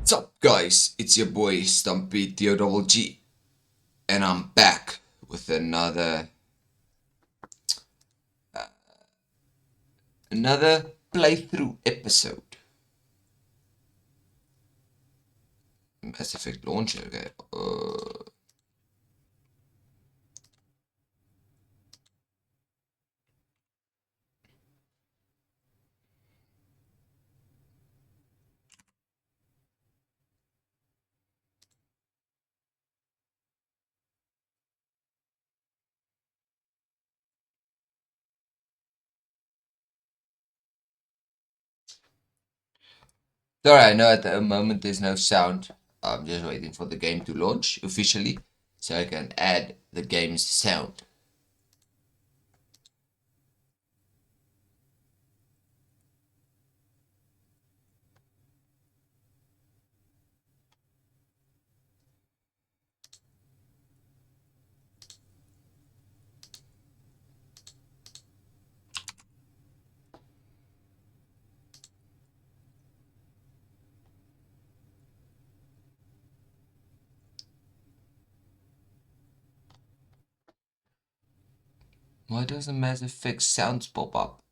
What's up, guys? It's your boy Stumpy T-O-double-G, and I'm back with another playthrough episode. Mass Effect launcher, okay. Sorry, I know at the moment there's no sound. I'm just waiting for the game to launch officially so I can add the game's sound. Why doesn't Mass Effect sounds pop up?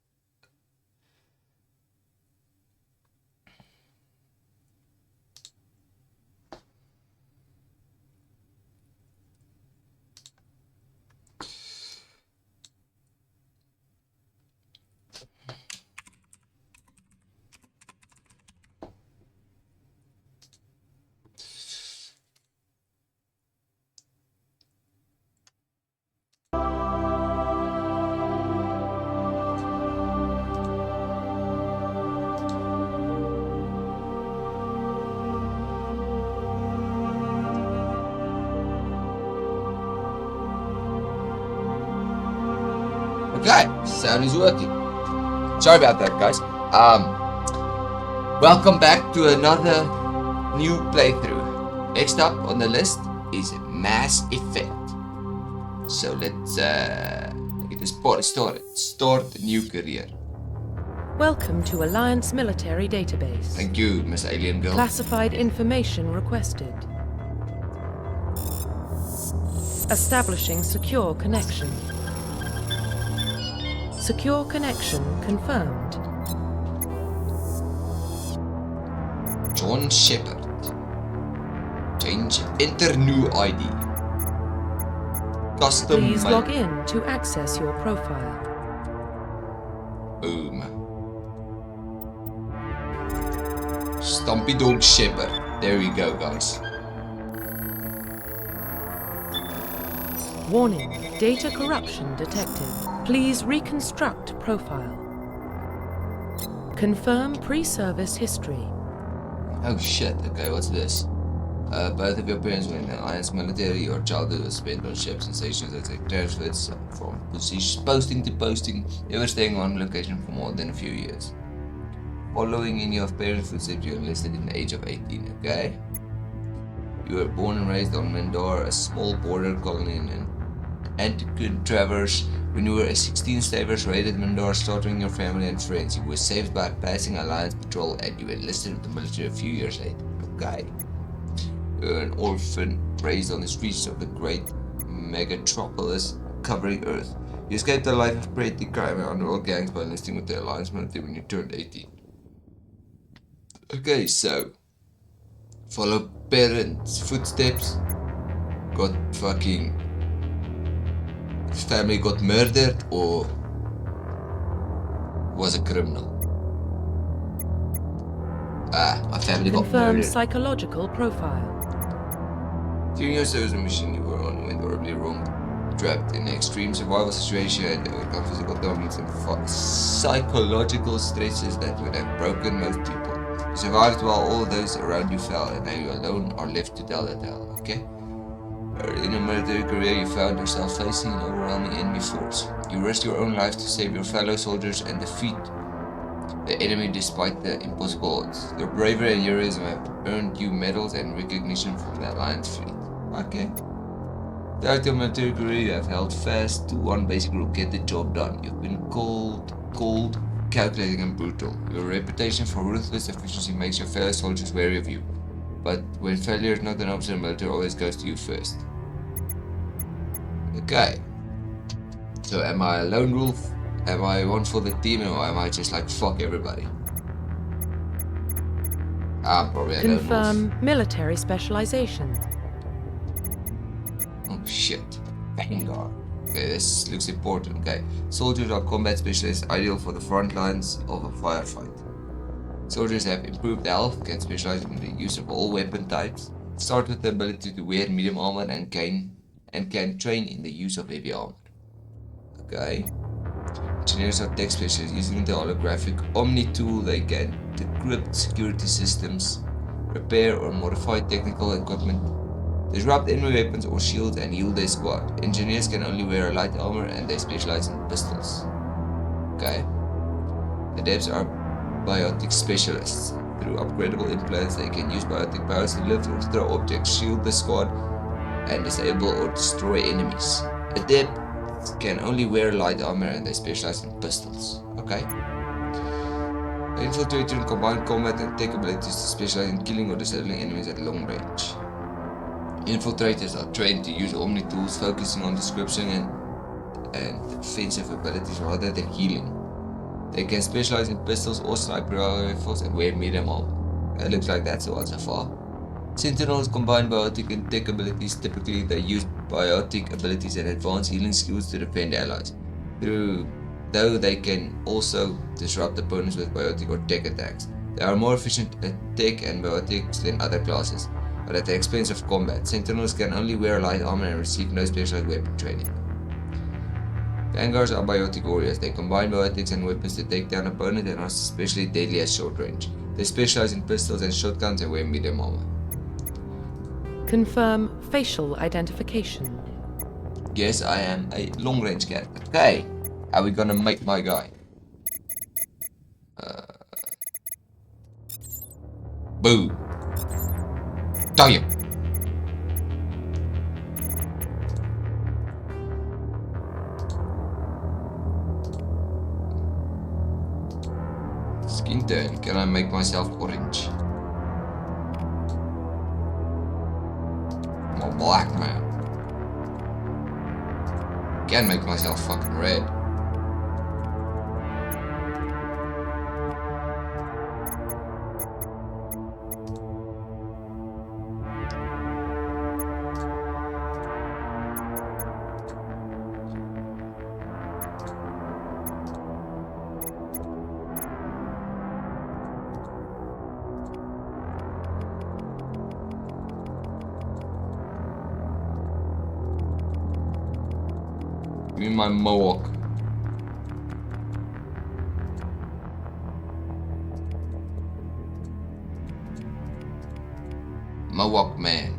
Okay, sound is working. Sorry about that, guys. Welcome back to another new playthrough. Next up on the list is Mass Effect. So let's get this party started. Start a new career. Welcome to Alliance Military Database. Thank you, Miss Alien Girl. Classified information requested. Establishing secure connection. Secure connection confirmed. John Shepard. Change. Enter new ID. Custom. Please log in to access your profile. Boom. Stumpy Dog Shepard. There we go, guys. Warning, data corruption detected. Please reconstruct profile. Confirm pre-service history. Oh shit, okay, what's this? Both of your parents were in the Alliance military. Your childhood was spent on ships and stations that take transfers from posting to posting, never staying on location for more than a few years. Following in your parents' footsteps, you enlisted in the age of 18, okay? You were born and raised on Mendor, a small border colony in Antiquin Traverse. When you were 16, slavers raided Mendor, slaughtering your family and friends. You were saved by passing Alliance patrol and you enlisted with the military a few years later, okay? You were an orphan raised on the streets of the great megatropolis covering Earth. You escaped a life of petty crime and underworld gangs by enlisting with the Alliance military when you turned 18. Okay, so follow parents' footsteps. Got fucking family got murdered or was a criminal. My family got Confirm murdered. psychological profile. During your service mission you were on went horribly wrong, trapped in an extreme survival situation and overcome physical dominance and psychological stresses that would have broken most people. You survived while all those around you fell, and now you alone are left to tell the tale, okay? In a military career, you found yourself facing an overwhelming enemy force. You risked your own life to save your fellow soldiers and defeat the enemy despite the impossible odds. Your bravery and heroism have earned you medals and recognition from the Alliance fleet. Okay. Throughout your military career, you have held fast to one basic rule: get the job done. You've been cold, calculating and brutal. Your reputation for ruthless efficiency makes your fellow soldiers wary of you. but when failure is not an option, military always goes to you first. Okay. So am I a lone wolf? Am I one for the team, or am I just like fuck everybody? I'm probably a lone wolf. Confirm military specialization. Oh shit. Vanguard. Okay, this looks important. Okay. Soldiers are combat specialists, ideal for the front lines of a firefight. Soldiers have improved health, can specialize in the use of all weapon types, start with the ability to wear medium armor and can train in the use of heavy armor. Okay. Engineers are tech specialists. Using the holographic Omni tool, they can decrypt security systems, repair or modify technical equipment, disrupt enemy weapons or shields, and heal their squad. Engineers can only wear a light armor and they specialize in pistols. Okay. Adepts are biotic specialists. Through upgradable implants, they can use biotic powers to lift or throw objects, shield the squad, and disable or destroy enemies. Adepts can only wear light armor and they specialize in pistols. Okay. Infiltrator in combined combat and tech abilities to specialize in killing or disabling enemies at long range. Infiltrators are trained to use Omni tools, focusing on description and defensive abilities rather than healing. They can specialize in pistols or sniper rifles and wear medium armor. It looks like that's the one so far. Sentinels combine biotic and tech abilities. Typically, they use biotic abilities and advanced healing skills to defend allies. Though they can also disrupt opponents with biotic or tech attacks. They are more efficient at tech and biotics than other classes, but at the expense of combat. Sentinels can only wear light armor and receive no specialized weapon training. Vanguards are biotic warriors. They combine biotics and weapons to take down opponents and are especially deadly at short range. They specialize in pistols and shotguns and wear medium armor. Confirm facial identification. Yes, I am a long range character. Okay, how are we gonna make my guy? Boo. Damn. Skin tone. Can I make myself orange? I'm a black man. Can't make myself fucking red. Give me my mohawk. Mohawk man.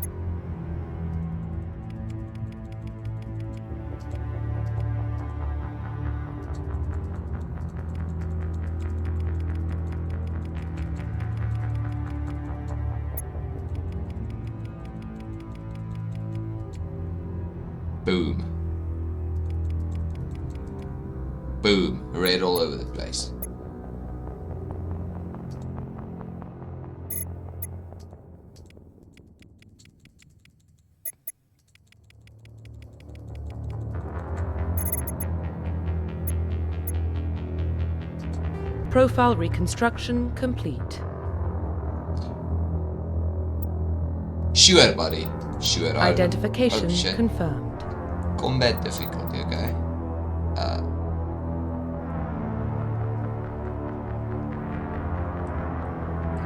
Boom. Boom. Red all over the place. Profile reconstruction complete. Sure, buddy. Sure. Identification shit. confirmed. Combat difficulty, okay.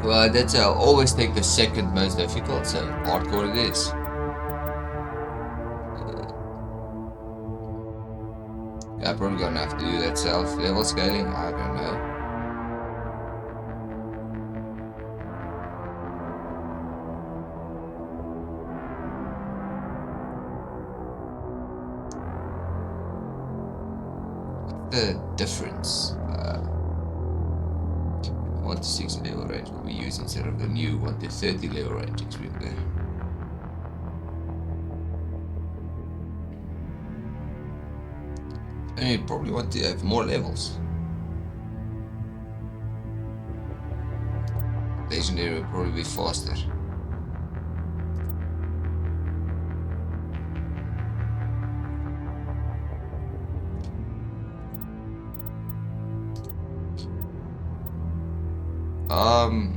Well, that's I'll always take the second most difficult, so hardcore it is. I'm probably gonna have to do that self-level scaling, I don't know. The difference 1 to 6 level range will be used instead of the new 1 to 30 level range experience. And you probably want to have more levels. Legendary will probably be faster. YOLO.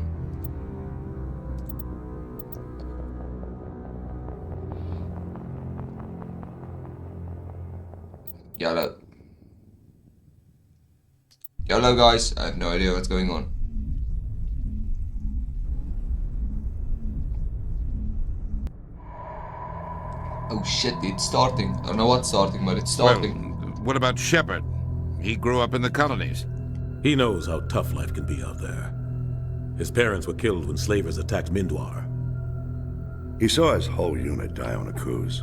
YOLO, guys. I have no idea what's going on. Oh shit, it's starting. I don't know what's starting, but it's starting. Well, what about Shepard? He grew up in the colonies. He knows how tough life can be out there. His parents were killed when slavers attacked Mindwar. He saw his whole unit die on a cruise.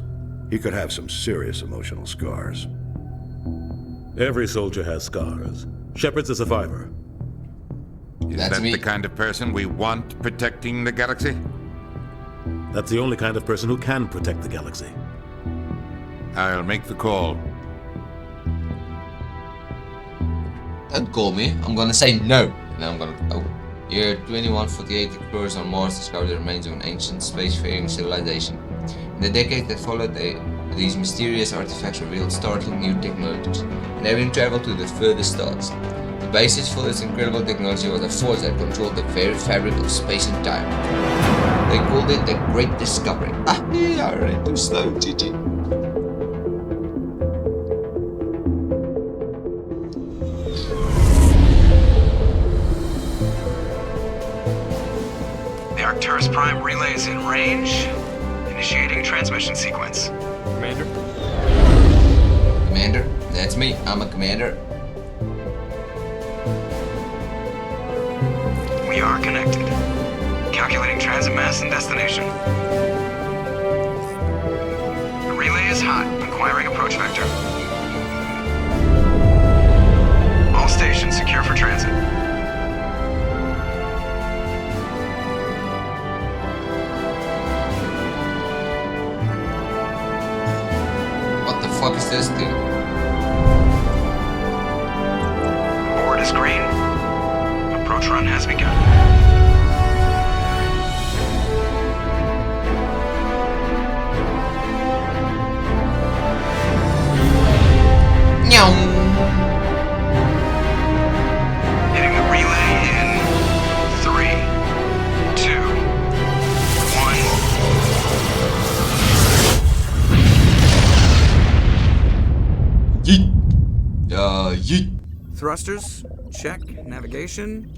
He could have some serious emotional scars. Every soldier has scars. Shepard's a survivor. Is That's that me. the kind of person we want protecting the galaxy? That's the only kind of person who can protect the galaxy. I'll make the call. Don't call me. I'm gonna say no. And then I'm gonna. Oh. Year 2148, explorers on Mars discovered the remains of an ancient spacefaring civilization. In the decade that followed, these mysterious artifacts revealed startling new technologies, enabling travel to the furthest stars. The basis for this incredible technology was a force that controlled the very fabric of space and time. They called it the Great Discovery. Ah, yeah, alright, too slow, GG. The Arcturus Prime relay is in range. Initiating transmission sequence. Commander? Commander, that's me. I'm a commander. We are connected. Calculating transit mass and destination. The relay is hot. Acquiring approach vector. All stations secure for transit. What the fuck is this thing? Board is green. Approach run has begun. Meow. Hitting the relay in 3, 2, 1. Yeet. Yeet. Thrusters, check. Navigation,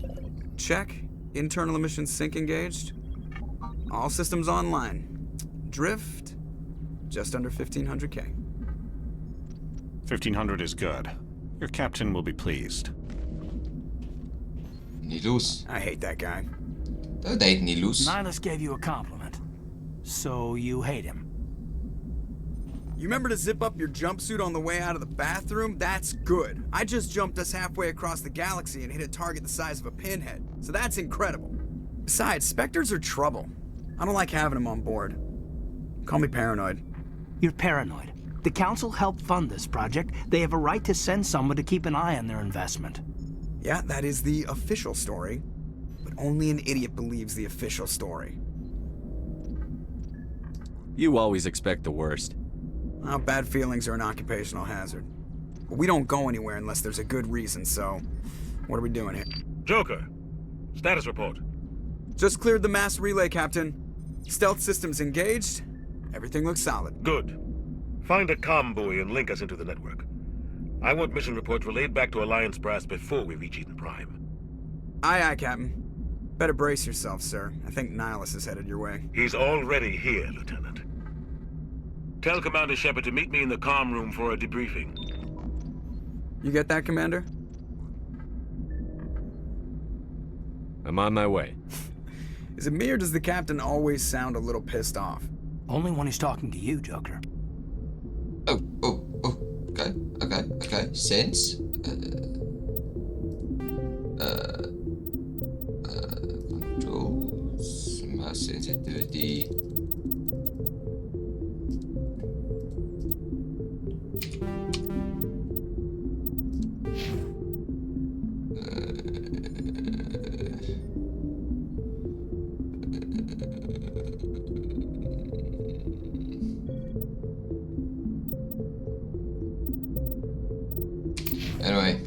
check. Internal emissions sync engaged. All systems online. Drift, just under 1500K. 1500 is good. Your captain will be pleased. Nilus. I hate that guy. Don't hate Nilus. Nihilus gave you a compliment. So you hate him. You remember to zip up your jumpsuit on the way out of the bathroom? That's good. I just jumped us halfway across the galaxy and hit a target the size of a pinhead. So that's incredible. Besides, Spectres are trouble. I don't like having them on board. Call me paranoid. You're paranoid. The Council helped fund this project. They have a right to send someone to keep an eye on their investment. Yeah, that is the official story. But only an idiot believes the official story. You always expect the worst. Well, bad feelings are an occupational hazard. But we don't go anywhere unless there's a good reason, so what are we doing here? Joker, status report. Just cleared the mass relay, Captain. Stealth systems engaged. Everything looks solid. Good. Find a comm buoy and link us into the network. I want mission reports relayed back to Alliance brass before we reach Eden Prime. Aye, aye, Captain. Better brace yourself, sir. I think Nihilus is headed your way. He's already here, Lieutenant. Tell Commander Shepard to meet me in the comm room for a debriefing. You get that, Commander? I'm on my way. Is it me or does the Captain always sound a little pissed off? Only when he's talking to you, Joker. Oh. Okay. Sense. Controls. Mass sensitivity. Anyway.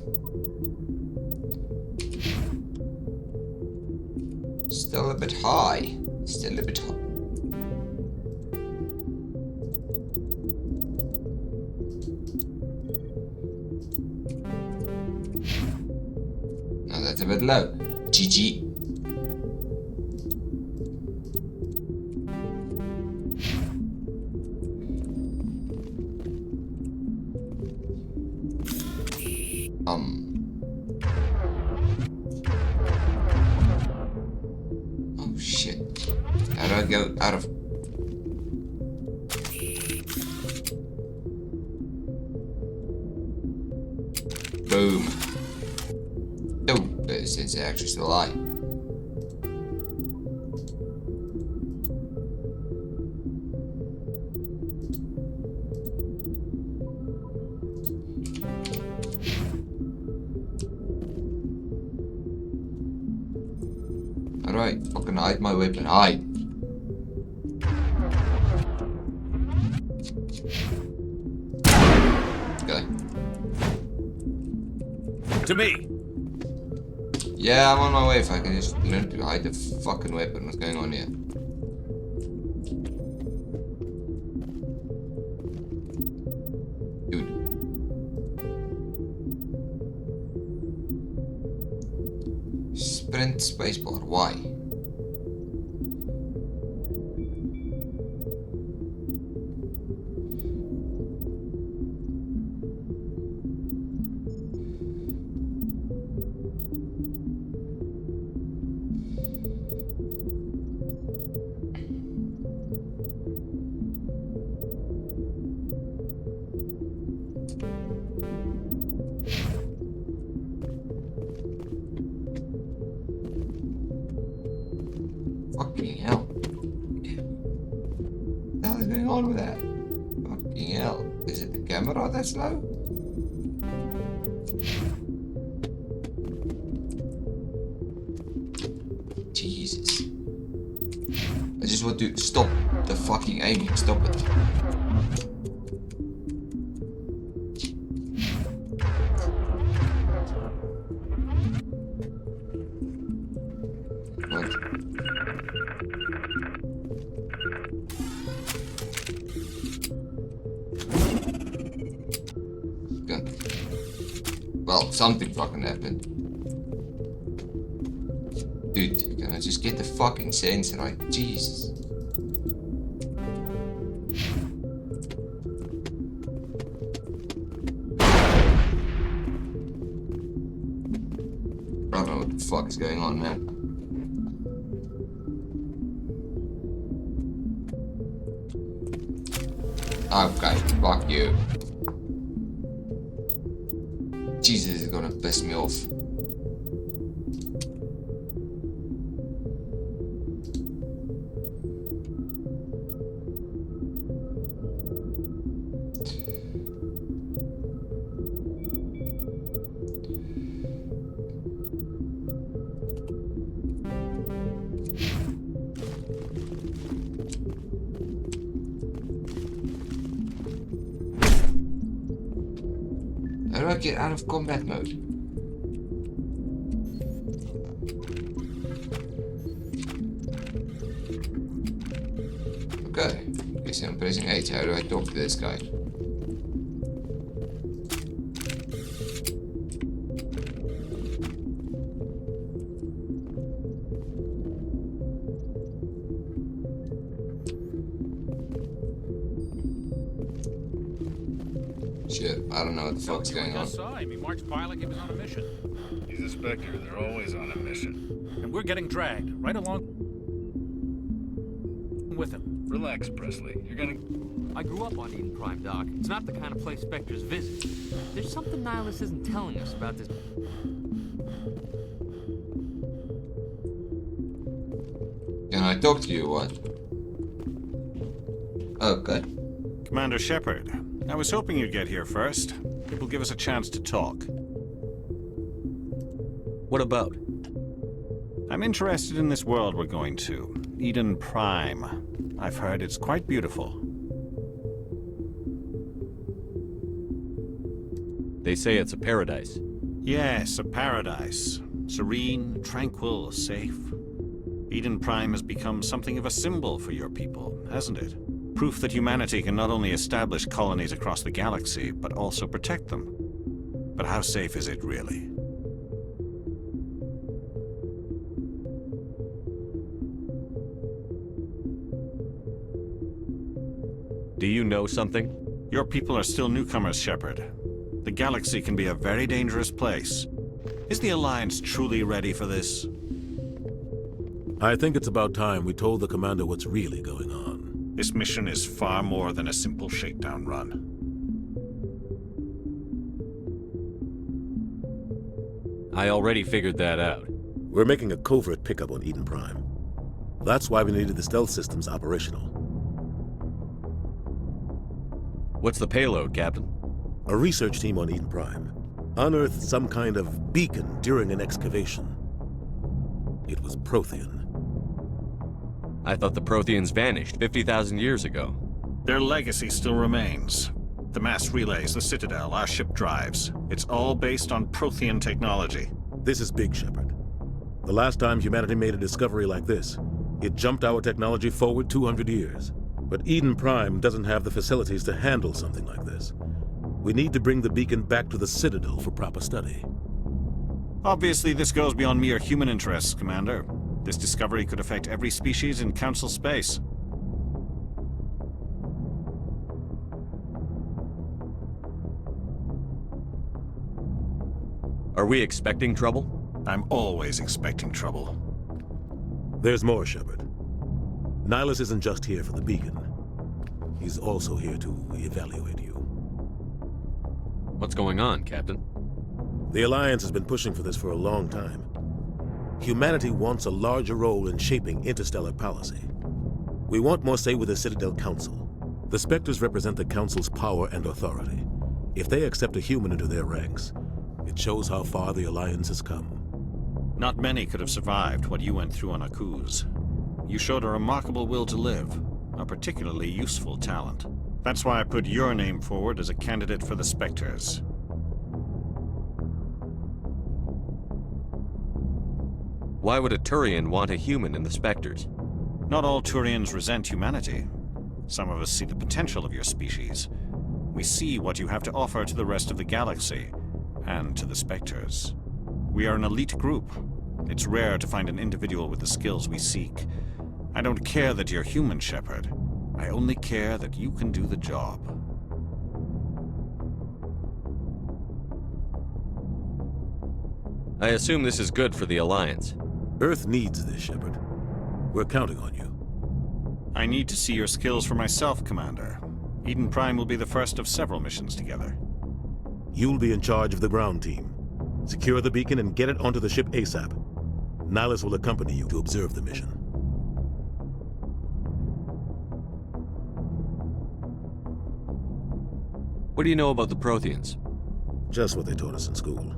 Still a bit high. Still a bit high. Now that's a bit low. GG. Oh shit. How do I go out of... Boom. Oh, this is actually still alive. Alright, fucking hide my weapon, hide. Okay. To me! Yeah, I'm on my way if I can just learn to hide the fucking weapon. What's going on here? Dude. Sprint spacebar, why? Fucking hell. What the hell is going on with that? Fucking hell. Is it the camera that's slow? Jesus. I just want to stop the fucking aiming. Stop it. What? Okay. Well, something fucking happened. Dude, can I just get the fucking sense right? Jesus. I don't know what the fuck is going on, man. Okay, fuck you. Jesus is gonna piss me off. How do I get out of combat mode? Okay, guess I'm pressing H. How do I talk to this guy? Shit, I don't know what the fuck's going on. Saw him. He marched by like he was on a mission. He's a Spectre. They're always on a mission. And we're getting dragged right along with him. Relax, Presley. You're gonna... I grew up on Eden Prime, Doc. It's not the kind of place Spectres visit. There's something Nihilus isn't telling us about this. Can I talk to you or what? Okay. Commander Shepard, I was hoping you'd get here first. It will give us a chance to talk. What about? I'm interested in this world we're going to, Eden Prime. I've heard it's quite beautiful. They say it's a paradise. Yes, a paradise. Serene, tranquil, safe. Eden Prime has become something of a symbol for your people, hasn't it? Proof that humanity can not only establish colonies across the galaxy, but also protect them. But how safe is it really? Do you know something? Your people are still newcomers, Shepard. The galaxy can be a very dangerous place. Is the Alliance truly ready for this? I think it's about time we told the Commander what's really going on. This mission is far more than a simple shakedown run. I already figured that out. We're making a covert pickup on Eden Prime. That's why we needed the stealth systems operational. What's the payload, Captain? A research team on Eden Prime unearthed some kind of beacon during an excavation. It was Prothean. I thought the Protheans vanished 50,000 years ago. Their legacy still remains. The mass relays, the Citadel, our ship drives. It's all based on Prothean technology. This is big, Shepard. The last time humanity made a discovery like this, it jumped our technology forward 200 years. But Eden Prime doesn't have the facilities to handle something like this. We need to bring the beacon back to the Citadel for proper study. Obviously, this goes beyond mere human interests, Commander. This discovery could affect every species in Council space. Are we expecting trouble? I'm always expecting trouble. There's more, Shepard. Nihilus isn't just here for the beacon. He's also here to evaluate you. What's going on, Captain? The Alliance has been pushing for this for a long time. Humanity wants a larger role in shaping interstellar policy. We want more say with the Citadel Council. The Spectres represent the Council's power and authority. If they accept a human into their ranks, it shows how far the Alliance has come. Not many could have survived what you went through on Akuz. You showed a remarkable will to live, a particularly useful talent. That's why I put your name forward as a candidate for the Spectres. Why would a Turian want a human in the Spectres? Not all Turians resent humanity. Some of us see the potential of your species. We see what you have to offer to the rest of the galaxy, and to the Spectres. We are an elite group. It's rare to find an individual with the skills we seek. I don't care that you're human, Shepard. I only care that you can do the job. I assume this is good for the Alliance. Earth needs this, Shepard. We're counting on you. I need to see your skills for myself, Commander. Eden Prime will be the first of several missions together. You'll be in charge of the ground team. Secure the beacon and get it onto the ship ASAP. Nihilus will accompany you to observe the mission. What do you know about the Protheans? Just what they taught us in school.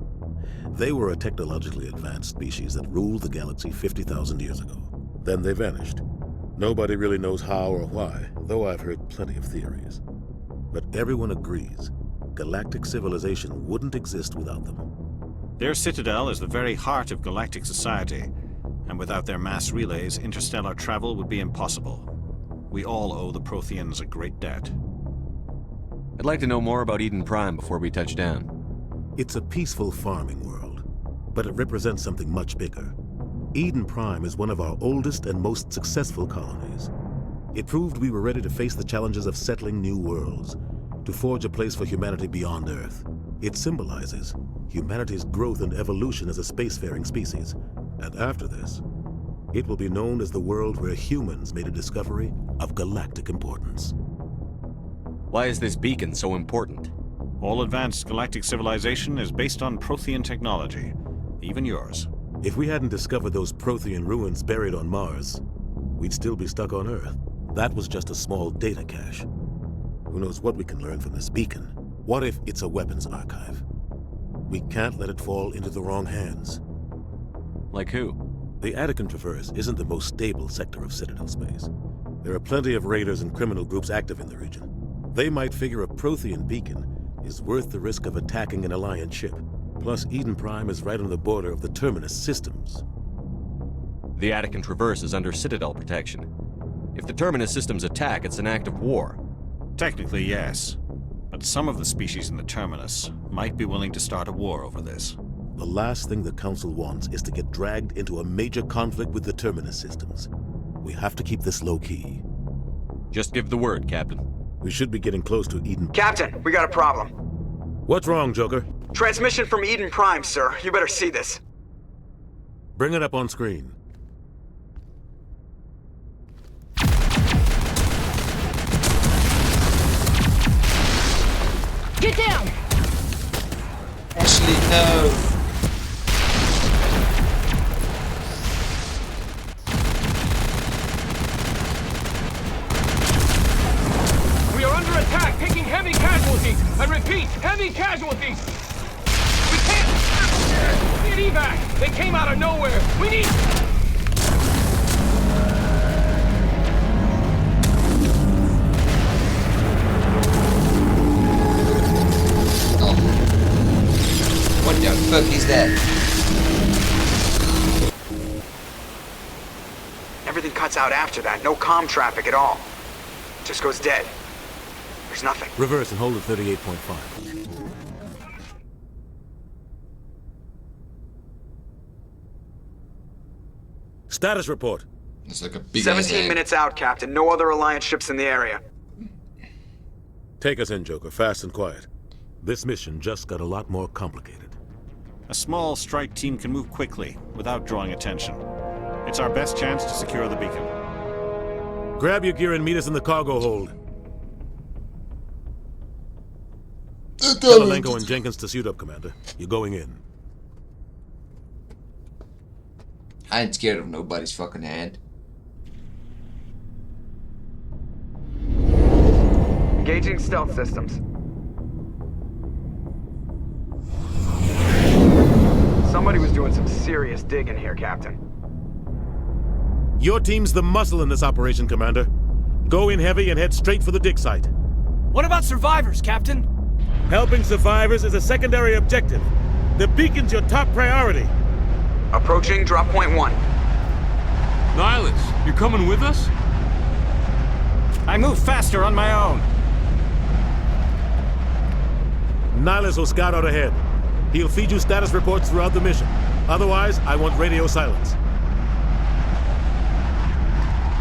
They were a technologically advanced species that ruled the galaxy 50,000 years ago. Then they vanished. Nobody really knows how or why, though I've heard plenty of theories. But everyone agrees, galactic civilization wouldn't exist without them. Their citadel is the very heart of galactic society, and without their mass relays, interstellar travel would be impossible. We all owe the Protheans a great debt. I'd like to know more about Eden Prime before we touch down. It's a peaceful farming world, but it represents something much bigger. Eden Prime is one of our oldest and most successful colonies. It proved we were ready to face the challenges of settling new worlds, to forge a place for humanity beyond Earth. It symbolizes humanity's growth and evolution as a spacefaring species. And after this, it will be known as the world where humans made a discovery of galactic importance. Why is this beacon so important? All advanced galactic civilization is based on Prothean technology, even yours. If we hadn't discovered those Prothean ruins buried on Mars, we'd still be stuck on Earth. That was just a small data cache. Who knows what we can learn from this beacon? What if it's a weapons archive? We can't let it fall into the wrong hands. Like who? The Attican Traverse isn't the most stable sector of Citadel space. There are plenty of raiders and criminal groups active in the region. They might figure a Prothean beacon is worth the risk of attacking an Alliance ship. Plus, Eden Prime is right on the border of the Terminus systems. The Attican Traverse is under Citadel protection. If the Terminus systems attack, it's an act of war. Technically, yes. But some of the species in the Terminus might be willing to start a war over this. The last thing the Council wants is to get dragged into a major conflict with the Terminus systems. We have to keep this low-key. Just give the word, Captain. We should be getting close to Eden. Captain, we got a problem. What's wrong, Joker? Transmission from Eden Prime, sir. You better see this. Bring it up on screen. Get down! Ashley, no! We are under attack, taking heavy casualties. I repeat, heavy casualties. We can't get evac. They came out of nowhere. We need. What the fuck is that? Everything cuts out after that. No comm traffic at all. Just goes dead. There's nothing. Reverse and hold at 38.5. Status report. It's like a big 17 minutes out, Captain. No other Alliance ships in the area. Take us in, Joker, fast and quiet. This mission just got a lot more complicated. A small strike team can move quickly, without drawing attention. It's our best chance to secure the beacon. Grab your gear and meet us in the cargo hold. Tell Alenko and Jenkins to suit up, Commander. You're going in. I ain't scared of nobody's fucking hand. Engaging stealth systems. Somebody was doing some serious digging here, Captain. Your team's the muscle in this operation, Commander. Go in heavy and head straight for the dig site. What about survivors, Captain? Helping survivors is a secondary objective. The beacon's your top priority. Approaching drop point 1. Nihilus, you're coming with us? I move faster on my own. Nihilus will scout out ahead. He'll feed you status reports throughout the mission. Otherwise, I want radio silence.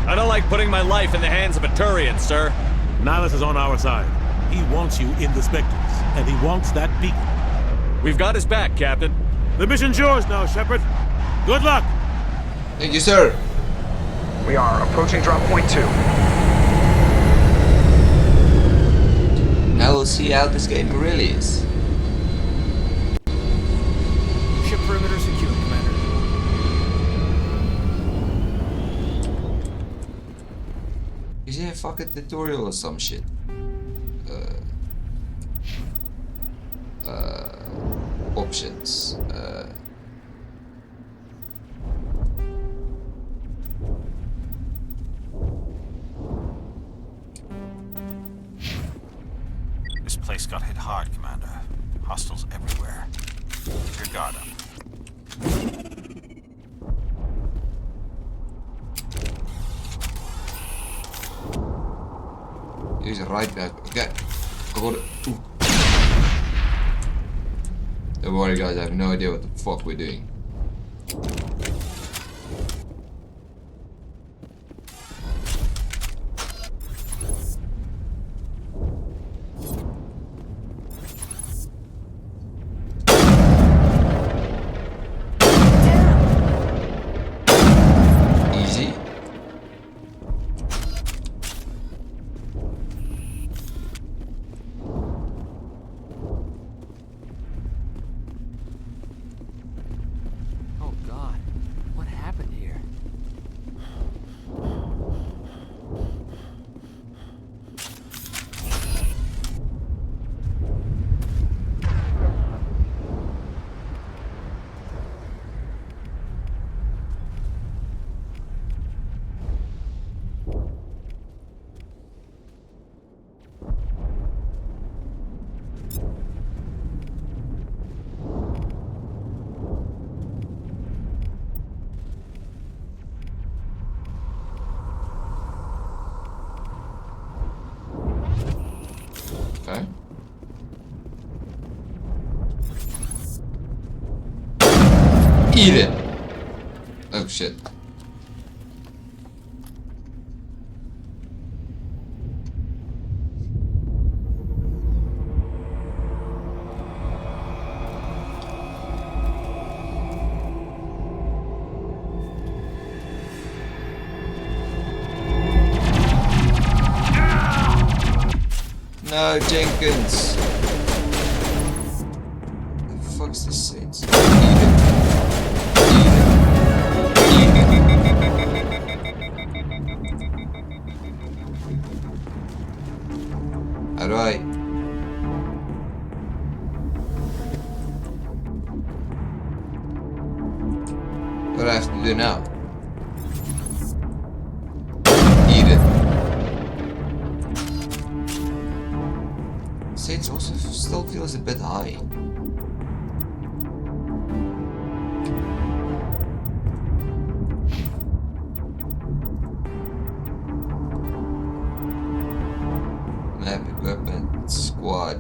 I don't like putting my life in the hands of a Turian, sir. Nihilus is on our side. He wants you in the Spectres, and he wants that beacon. We've got his back, Captain. The mission's yours now, Shepard. Good luck! Thank you, sir. We are approaching drop point 2. Now we'll see how this game really is. Ship perimeter secured, Commander. Is there a fucking tutorial or some shit? Options. This place got hit hard, Commander. Hostiles everywhere. Keep your guard up. He's right back. Okay. Ooh. Don't worry, guys. I have no idea what the fuck we're doing. Easy. Oh, God. Eat it! Oh shit. No, Jenkins. The fuck's this Saints? Eat it. How do I? What do I have to do now? Eat it. Saints also still feels a bit high. Map equipment squad.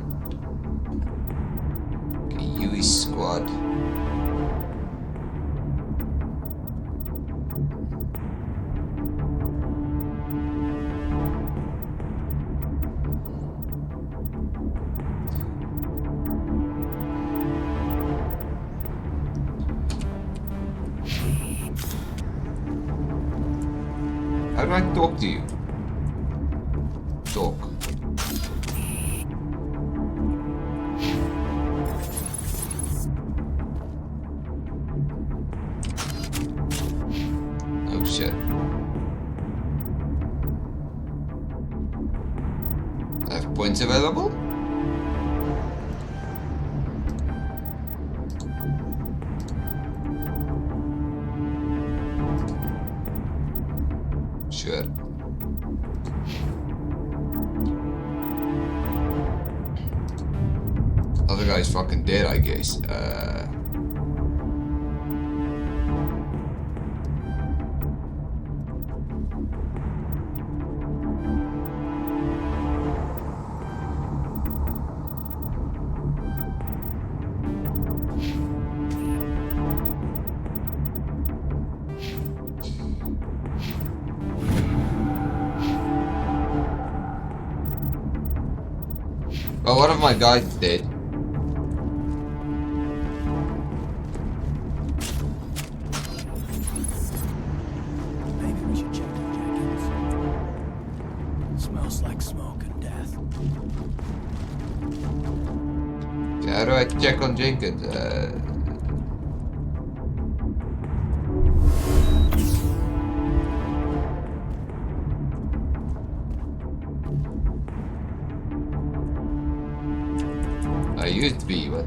Okay, UE squad. How do I talk to you? Talk. Oh shit. I have points available? Sure. Other guy's fucking dead, I guess. Well, one of my guys is dead. Maybe we should check on Jenkins. Smells like smoke and death. Okay, how do I check on Jenkins? I used to be, what?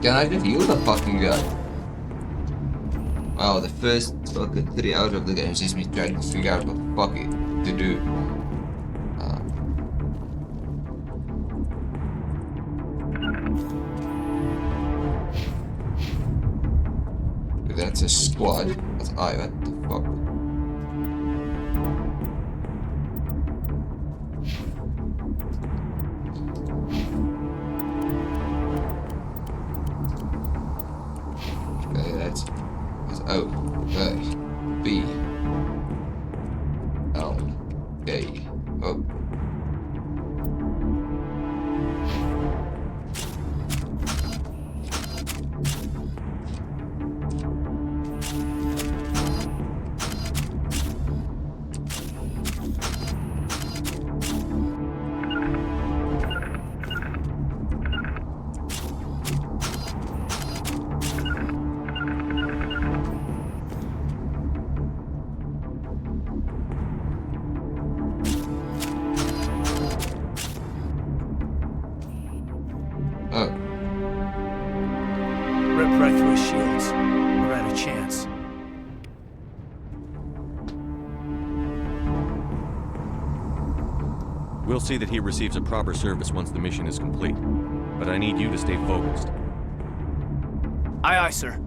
Can I just heal the fucking guy? Wow, the first fucking 3 hours of the game is just me trying to figure out what the fuck to do. That's a squad. That's I, what the fuck? That's O, A, B, L, A, O. We'll see that he receives a proper service once the mission is complete. But I need you to stay focused. Aye, aye, sir.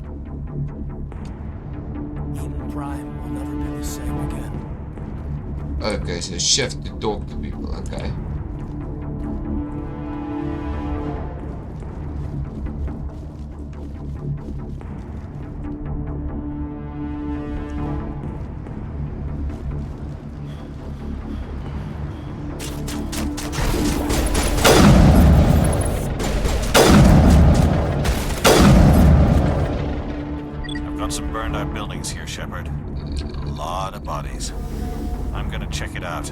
Eden Prime will never be the same again. Okay, so shift to talk to people, okay. Some burned out buildings here, Shepard. A lot of bodies. I'm gonna check it out.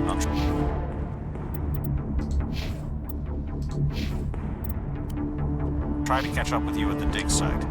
I'll try to catch up with you at the dig site.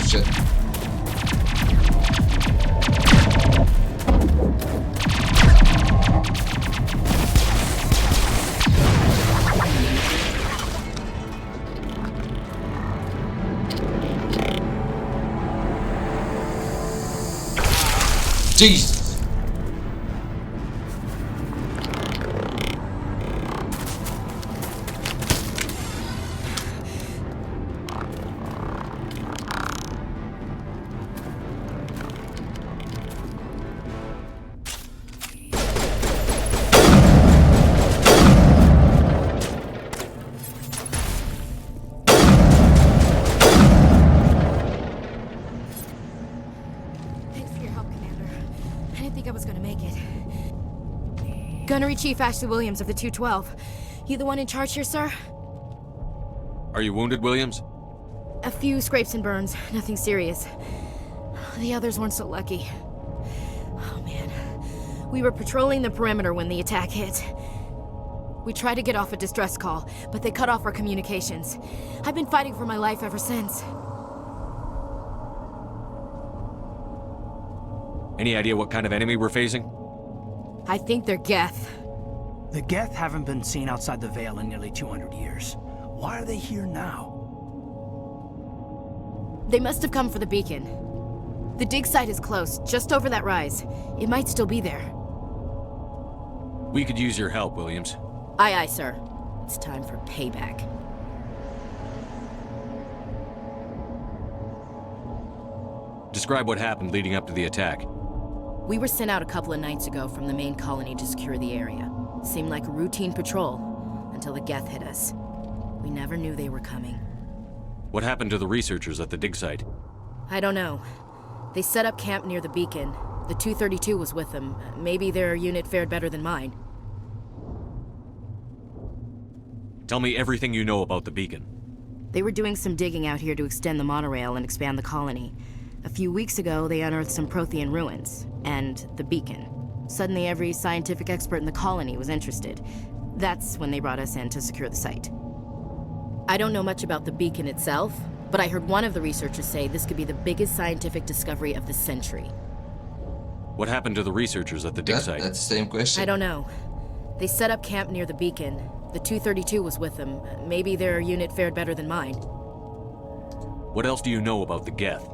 Shit. Jesus. Gunnery Chief Ashley Williams of the 212. You the one in charge here, sir? Are you wounded, Williams? A few scrapes and burns, nothing serious. The others weren't so lucky. Oh man. We were patrolling the perimeter when the attack hit. We tried to get off a distress call, but they cut off our communications. I've been fighting for my life ever since. Any idea what kind of enemy we're facing? I think they're Geth. The Geth haven't been seen outside the Veil in nearly 200 years. Why are they here now? They must have come for the beacon. The dig site is close, just over that rise. It might still be there. We could use your help, Williams. Aye, aye, sir. It's time for payback. Describe what happened leading up to the attack. We were sent out a couple of nights ago from the main colony to secure the area. Seemed like a routine patrol, until the Geth hit us. We never knew they were coming. What happened to the researchers at the dig site? I don't know. They set up camp near the beacon. The 232 was with them. Maybe their unit fared better than mine. Tell me everything you know about the beacon. They were doing some digging out here to extend the monorail and expand the colony. A few weeks ago, they unearthed some Prothean ruins, and the beacon. Suddenly, every scientific expert in the colony was interested. That's when they brought us in to secure the site. I don't know much about the beacon itself, but I heard one of the researchers say this could be the biggest scientific discovery of the century. What happened to the researchers at the dig site? That's the same question. I don't know. They set up camp near the beacon. The 232 was with them. Maybe their unit fared better than mine. What else do you know about the Geth?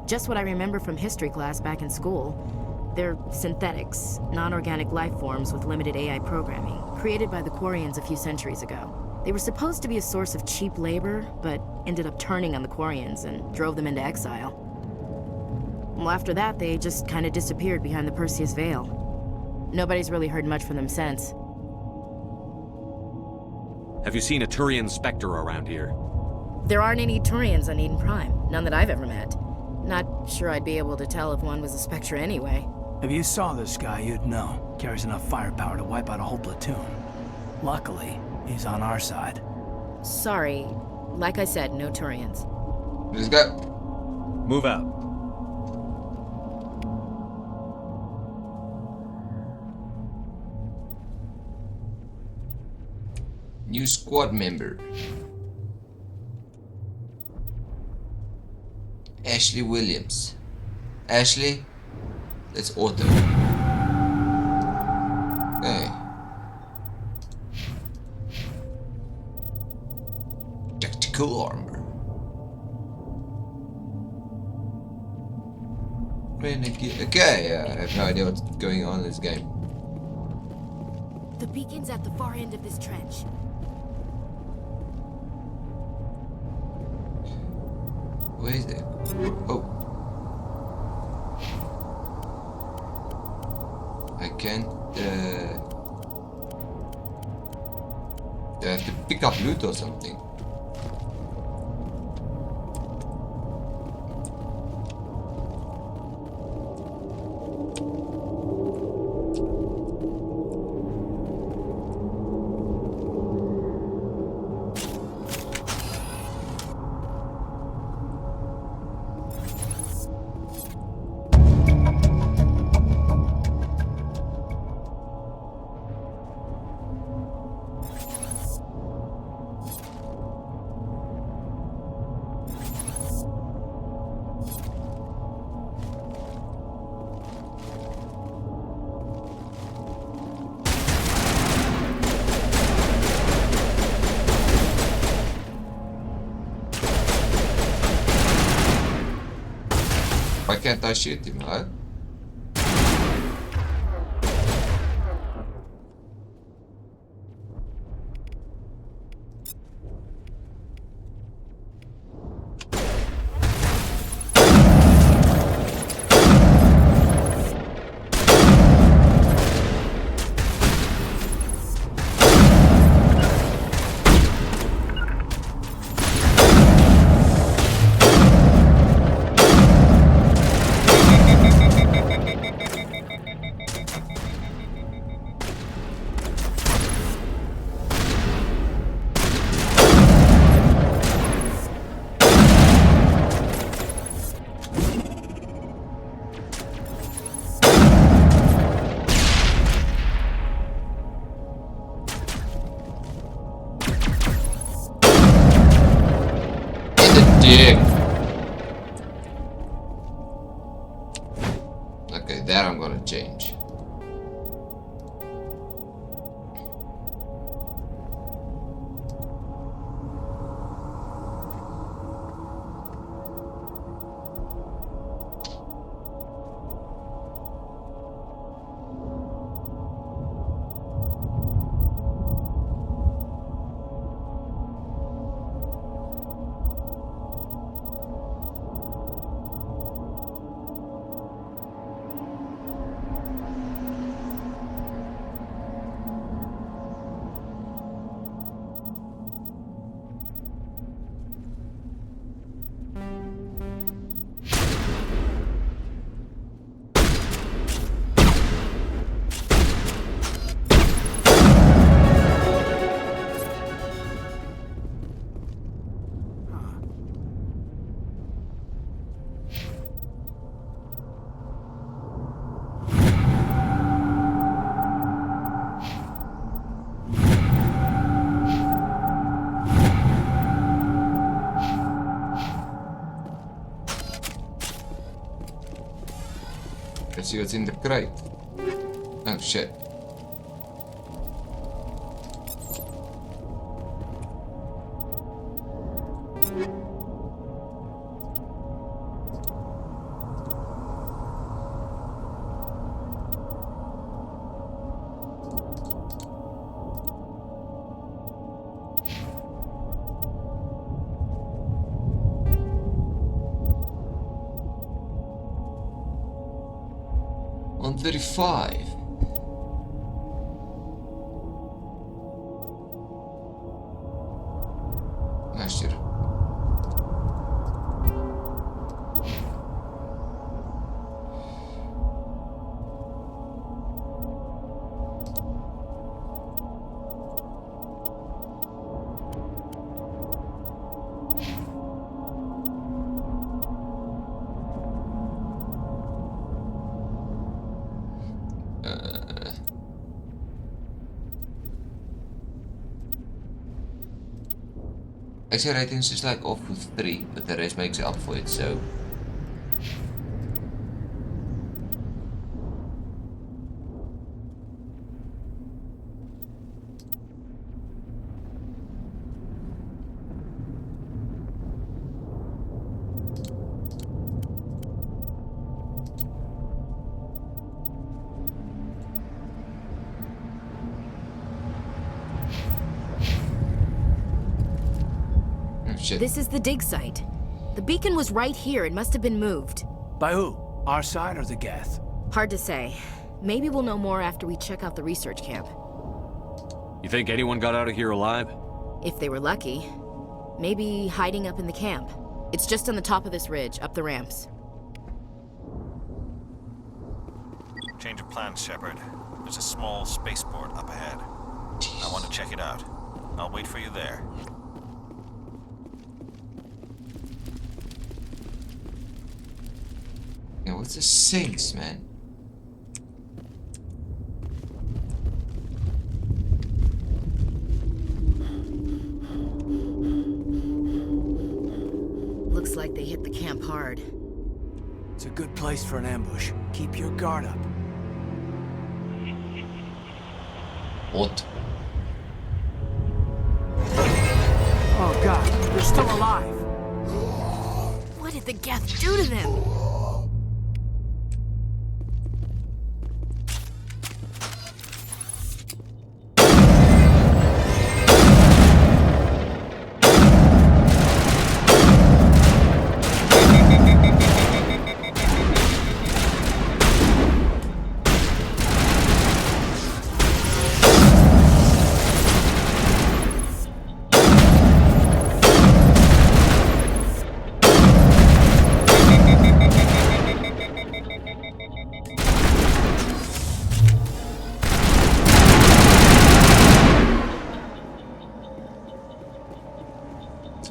Just what I remember from history class back in school. They're synthetics, non-organic life forms with limited AI programming, created by the Quarians a few centuries ago. They were supposed to be a source of cheap labor, but ended up turning on the Quarians and drove them into exile. Well, after that, they just kind of disappeared behind the Perseus Veil. Nobody's really heard much from them since. Have you seen a Turian Spectre around here? There aren't any Turians on Eden Prime. None that I've ever met. Not sure I'd be able to tell if one was a Spectre anyway. If you saw this guy, you'd know. Carries enough firepower to wipe out a whole platoon. Luckily, he's on our side. Sorry. Like I said, no Turians. Let's go. Move out. New squad member. Ashley Williams. Ashley, let's auto. Okay. Tactical armor. Okay, I have no idea what's going on in this game. The beacon's at the far end of this trench. Where is it? Oh. I can't, do I have to pick up loot or something? Why can't I shoot him, right? Dick. Okay, that I'm gonna change. Let's see what's in the crate. Oh shit. On 35. Actually, ratings is like off with 3, but the rest makes up for it, so... This is the dig site. The beacon was right here. It must have been moved. By who? Our side or the Geth? Hard to say. Maybe we'll know more after we check out the research camp. You think anyone got out of here alive? If they were lucky. Maybe hiding up in the camp. It's just on the top of this ridge, up the ramps. Change of plans, Shepard. There's a small spaceport up ahead. I want to check it out. I'll wait for you there. Yeah, what's the sense, man? Looks like they hit the camp hard. It's a good place for an ambush. Keep your guard up. What? Oh god, they're still alive! What did the Geth do to them?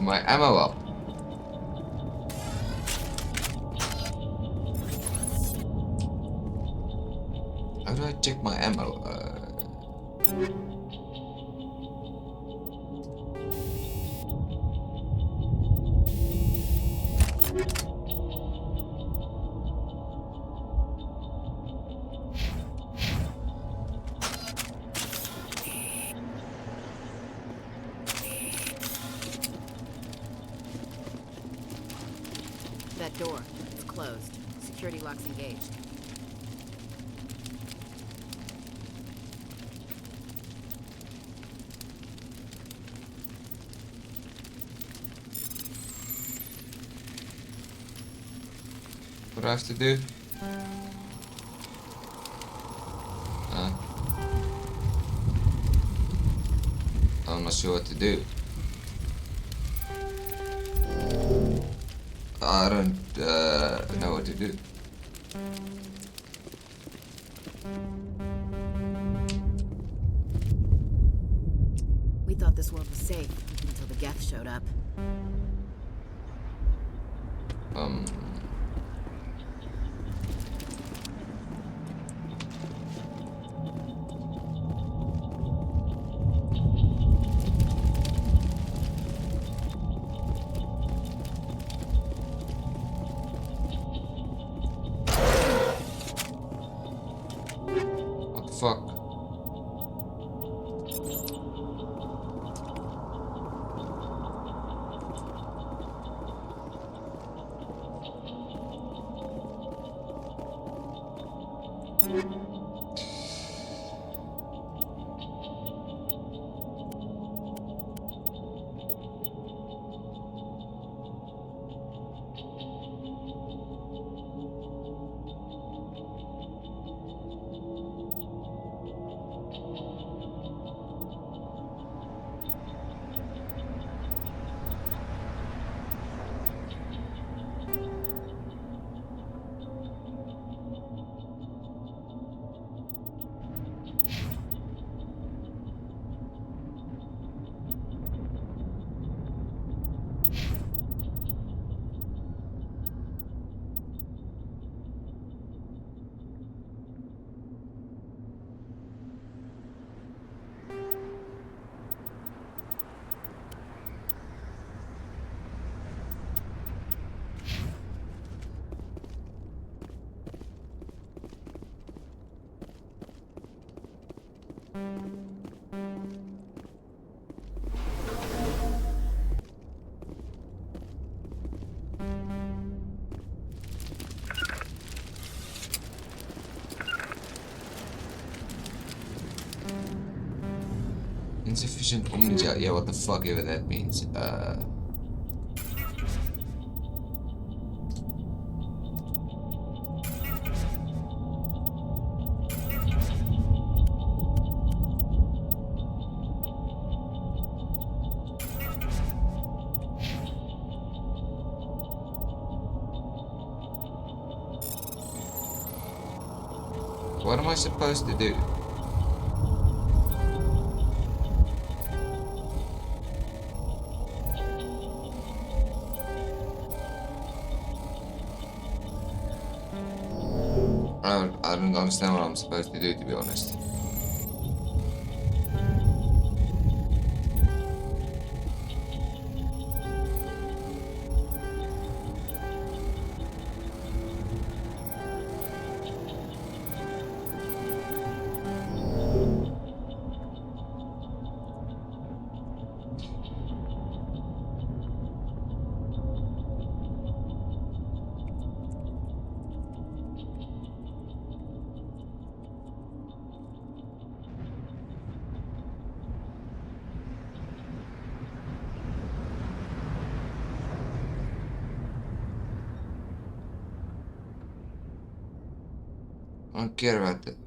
My ammo up. How do I check my ammo? That door. It's closed. Security lock's engaged. What do I have to do? I'm not sure what to do. I don't know what to do. We thought this world was safe until the Geth showed up. Fuck. Insufficient omni-gel. Yeah, what the fuck ever that means. What am I supposed to do? I don't understand what I'm supposed to do, to be honest. I don't care about that.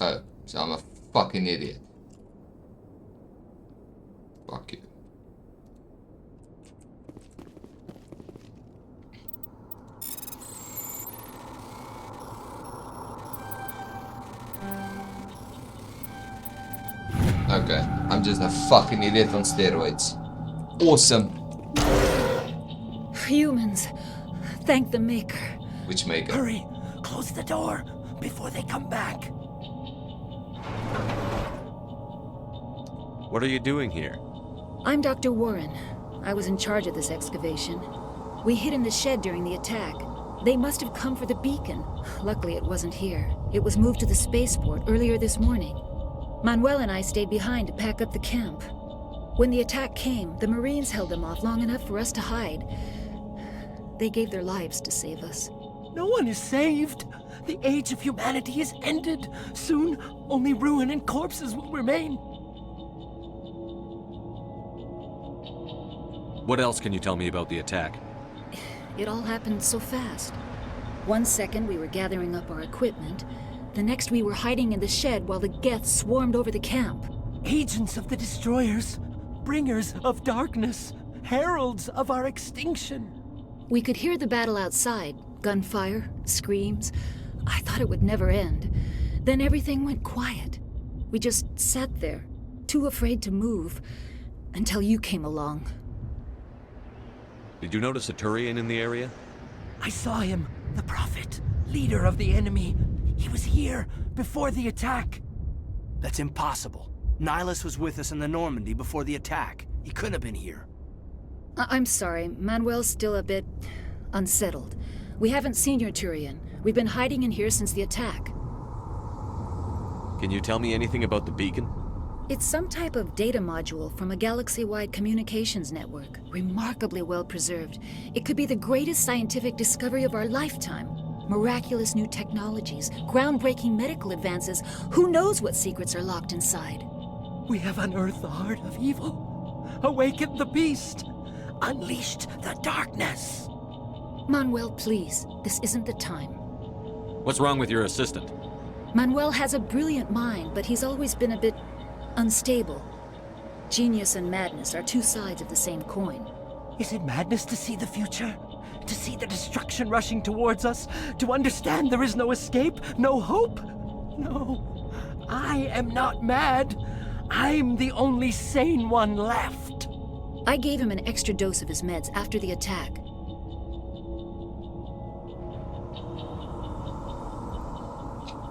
Oh, so I'm a fucking idiot. Fuck you. Okay, I'm just a fucking idiot on steroids. Awesome. Humans, thank the Maker. Which Maker? Hurry, close the door before they come back. What are you doing here? I'm Dr. Warren. I was in charge of this excavation. We hid in the shed during the attack. They must have come for the beacon. Luckily, it wasn't here. It was moved to the spaceport earlier this morning. Manuel and I stayed behind to pack up the camp. When the attack came, the Marines held them off long enough for us to hide. They gave their lives to save us. No one is saved. The age of humanity is ended. Soon, only ruin and corpses will remain. What else can you tell me about the attack? It all happened so fast. 1 second we were gathering up our equipment. The next we were hiding in the shed while the Geth swarmed over the camp. Agents of the Destroyers, bringers of darkness, heralds of our extinction. We could hear the battle outside. Gunfire, screams. I thought it would never end. Then everything went quiet. We just sat there, too afraid to move, until you came along. Did you notice a Turian in the area? I saw him, the Prophet, leader of the enemy. He was here before the attack. That's impossible. Nihilus was with us in the Normandy before the attack. He couldn't have been here. I'm sorry. Manuel's still a bit unsettled. We haven't seen your Turian. We've been hiding in here since the attack. Can you tell me anything about the beacon? It's some type of data module from a galaxy-wide communications network. Remarkably well preserved. It could be the greatest scientific discovery of our lifetime. Miraculous new technologies, groundbreaking medical advances. Who knows what secrets are locked inside? We have unearthed the heart of evil, awakened the beast, unleashed the darkness. Manuel, please. This isn't the time. What's wrong with your assistant? Manuel has a brilliant mind, but he's always been a bit unstable. Genius and madness are two sides of the same coin. Is it madness to see the future? To see the destruction rushing towards us? To understand there is no escape? No hope? No. I am not mad. I'm the only sane one left. I gave him an extra dose of his meds after the attack.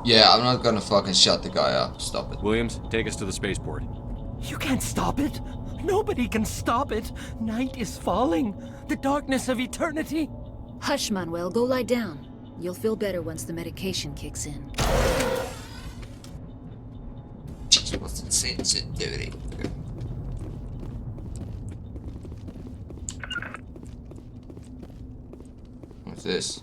Yeah, I'm not gonna fucking shut the guy up. Stop it. Williams, take us to the spaceport. You can't stop it. Nobody can stop it. Night is falling. The darkness of eternity. Hush, Manuel. Go lie down. You'll feel better once the medication kicks in. Jeez, what's the sensitivity? this?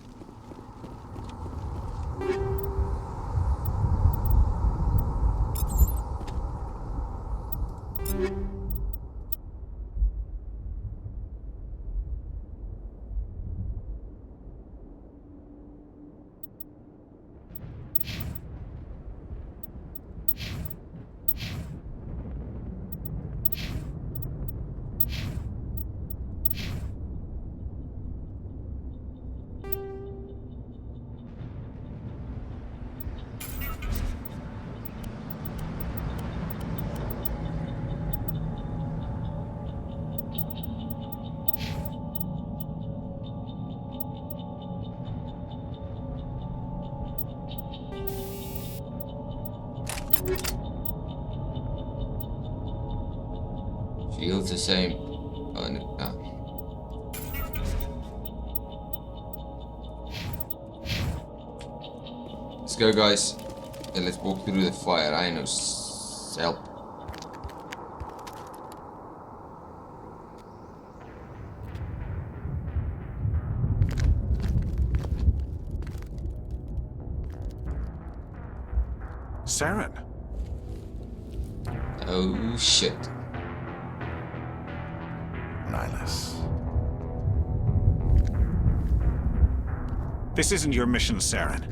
Shield's the same. Oh, no. Let's go, guys. And let's walk through the fire. I know. Help. Saren. Oh shit. Nihilus. This isn't your mission, Saren.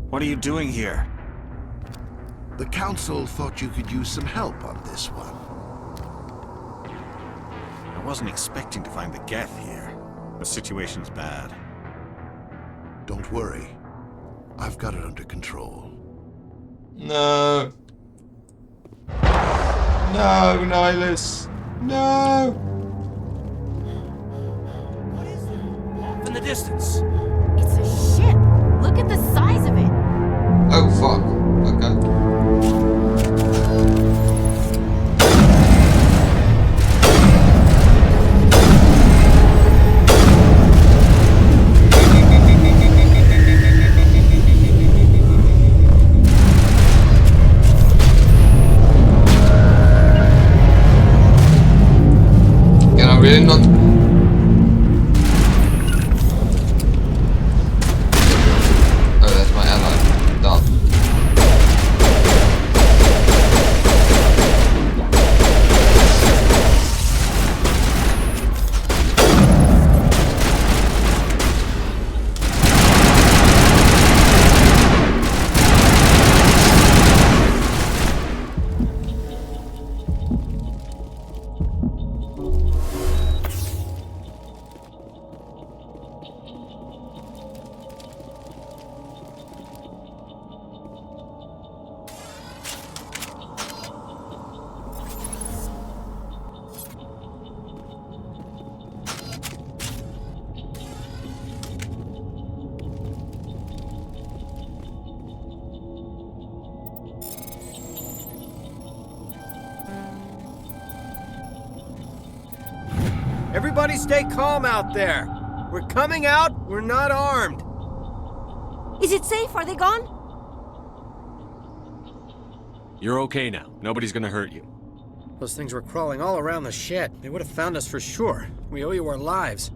What are you doing here? The Council thought you could use some help on this one. I wasn't expecting to find the Geth here. The situation's bad. Don't worry. I've got it under control. No. No, Nihilus. No. In the distance. It's a ship. Look at the size of it. Oh, fuck. Okay. Can I really not? Oh, that's my ally. Dog. Everybody stay calm out there. We're coming out, we're not armed. Is it safe? Are they gone? You're okay now. Nobody's gonna hurt you. Those things were crawling all around the shed. They would have found us for sure. We owe you our lives.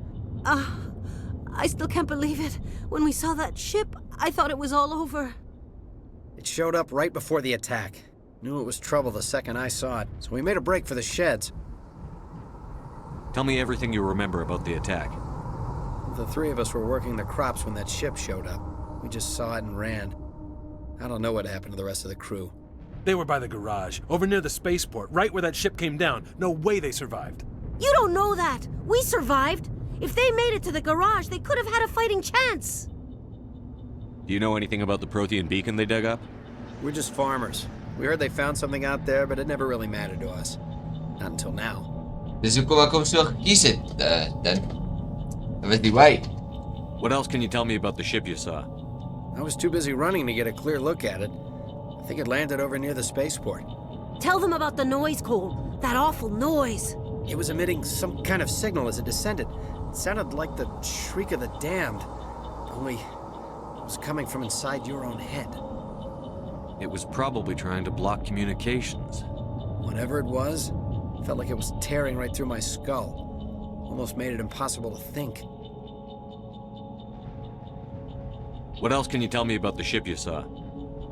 I still can't believe it. When we saw that ship, I thought it was all over. It showed up right before the attack. Knew it was trouble the second I saw it, so we made a break for the sheds. Tell me everything you remember about the attack. The three of us were working the crops when that ship showed up. We just saw it and ran. I don't know what happened to the rest of the crew. They were by the garage, over near the spaceport, right where that ship came down. No way they survived. You don't know that. We survived. If they made it to the garage, they could have had a fighting chance. Do you know anything about the Prothean beacon they dug up? We're just farmers. We heard they found something out there, but it never really mattered to us. Not until now. Dus hoe kom ik zo gekies het, dan? Dat was die way. What else can you tell me about the ship you saw? I was too busy running to get a clear look at it. I think it landed over near the spaceport. Tell them about the noise, Cole. That awful noise. It was emitting some kind of signal as it descended. It sounded like the shriek of the damned. Only it was coming from inside your own head. It was probably trying to block communications. Whatever it was, felt like it was tearing right through my skull. Almost made it impossible to think. What else can you tell me about the ship you saw?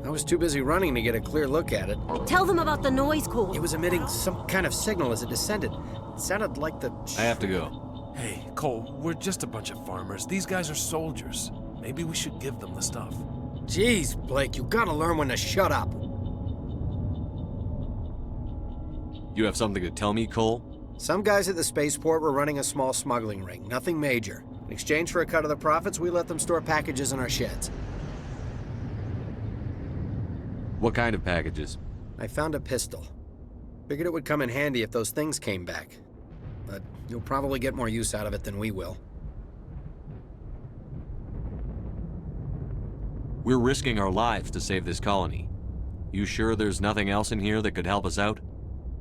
I was too busy running to get a clear look at it. Tell them about the noise, Cole. It was emitting some kind of signal as it descended. It sounded like the... I have to go. Hey, Cole, we're just a bunch of farmers. These guys are soldiers. Maybe we should give them the stuff. Jeez, Blake, you gotta learn when to shut up. You have something to tell me, Cole? Some guys at the spaceport were running a small smuggling ring, nothing major. In exchange for a cut of the profits, we let them store packages in our sheds. What kind of packages? I found a pistol. Figured it would come in handy if those things came back. But you'll probably get more use out of it than we will. We're risking our lives to save this colony. You sure there's nothing else in here that could help us out?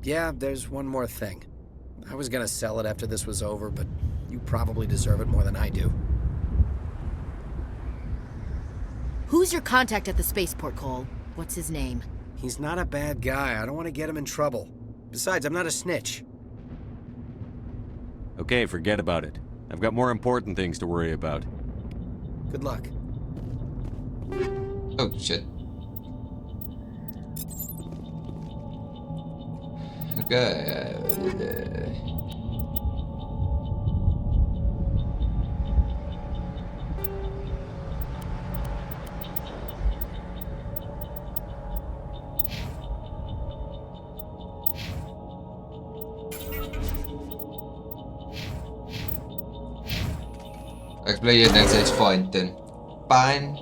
Yeah, there's one more thing. I was gonna sell it after this was over, but you probably deserve it more than I do. Who's your contact at the spaceport, Cole? What's his name? He's not a bad guy. I don't want to get him in trouble. Besides, I'm not a snitch. Okay, forget about it. I've got more important things to worry about. Good luck. Oh, shit. Okay. Ek bly hier net steeds fine then. Fine.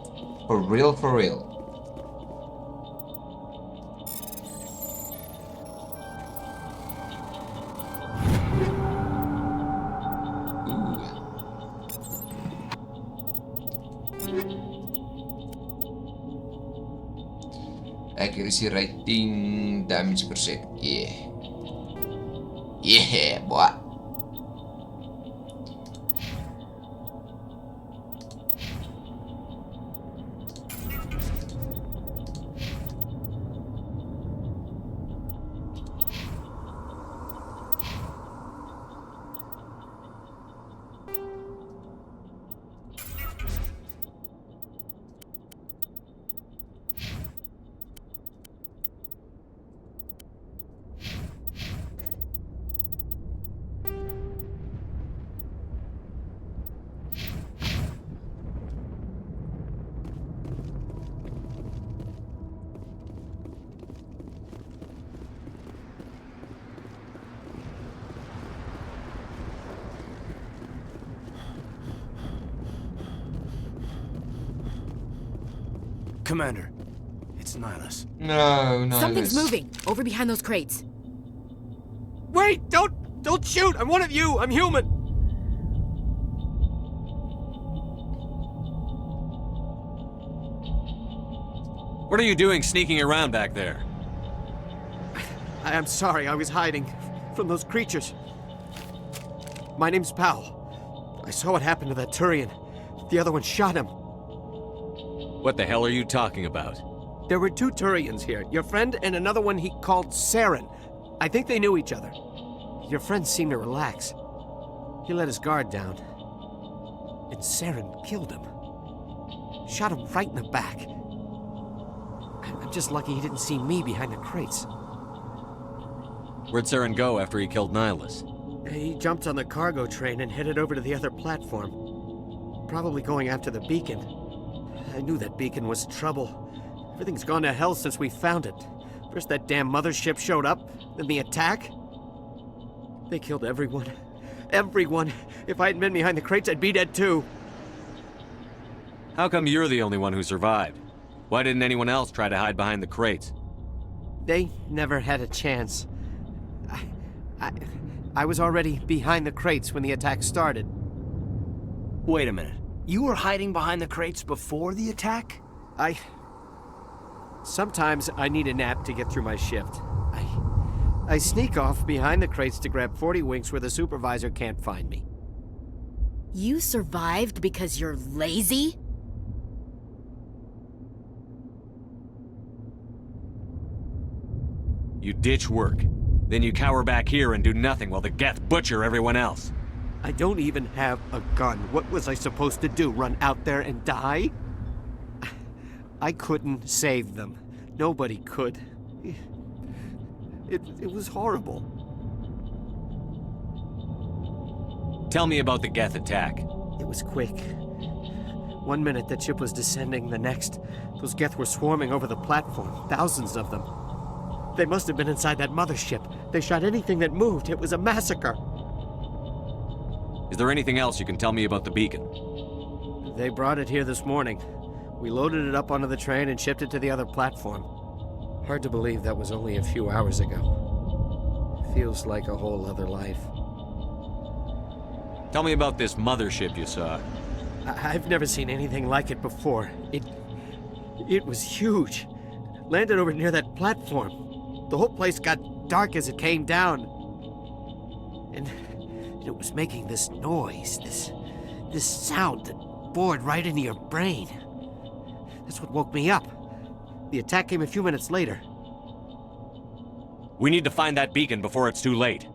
For real, for real. Accuracy rating, damage per sec. Yeah. Yeah, boy. Commander, it's Nihilus. No, no. Something's moving over behind those crates. Wait! Don't shoot! I'm one of you! I'm human! What are you doing sneaking around back there? I am sorry, I was hiding from those creatures. My name's Powell. I saw what happened to that Turian. The other one shot him. What the hell are you talking about? There were two Turians here, your friend and another one he called Saren. I think they knew each other. Your friend seemed to relax. He let his guard down. And Saren killed him. Shot him right in the back. I'm just lucky he didn't see me behind the crates. Where'd Saren go after he killed Nihilus? He jumped on the cargo train and headed over to the other platform. Probably going after the beacon. I knew that beacon was trouble. Everything's gone to hell since we found it. First that damn mothership showed up, then the attack. They killed everyone. Everyone. If I hadn't been behind the crates, I'd be dead too. How come you're the only one who survived? Why didn't anyone else try to hide behind the crates? They never had a chance. I was already behind the crates when the attack started. Wait a minute. You were hiding behind the crates before the attack? Sometimes I need a nap to get through my shift. I sneak off behind the crates to grab 40 winks where the supervisor can't find me. You survived because you're lazy? You ditch work. Then you cower back here and do nothing while the Geth butcher everyone else. I don't even have a gun. What was I supposed to do? Run out there and die? I couldn't save them. Nobody could. It was horrible. Tell me about the Geth attack. It was quick. 1 minute the ship was descending, the next, those Geth were swarming over the platform, thousands of them. They must have been inside that mothership. They shot anything that moved. It was a massacre. Is there anything else you can tell me about the beacon? They brought it here this morning. We loaded it up onto the train and shipped it to the other platform. Hard to believe that was only a few hours ago. Feels like a whole other life. Tell me about this mothership you saw. I've never seen anything like it before. It was huge. Landed over near that platform. The whole place got dark as it came down. And it was making this noise, this sound that bored right into your brain. That's what woke me up. The attack came a few minutes later. We need to find that beacon before it's too late.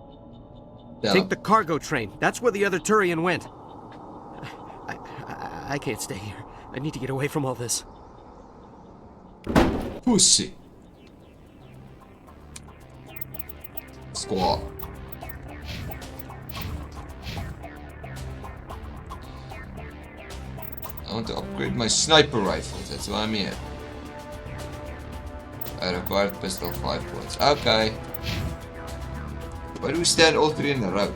Take the cargo train. That's where the other Turian went. I can't stay here. I need to get away from all this. Pussy. Squall. I want to upgrade my sniper rifles, that's why I'm here. I required pistol 5 points. Okay. Why do we stand all three in a row?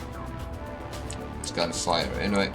It's got fire anyway.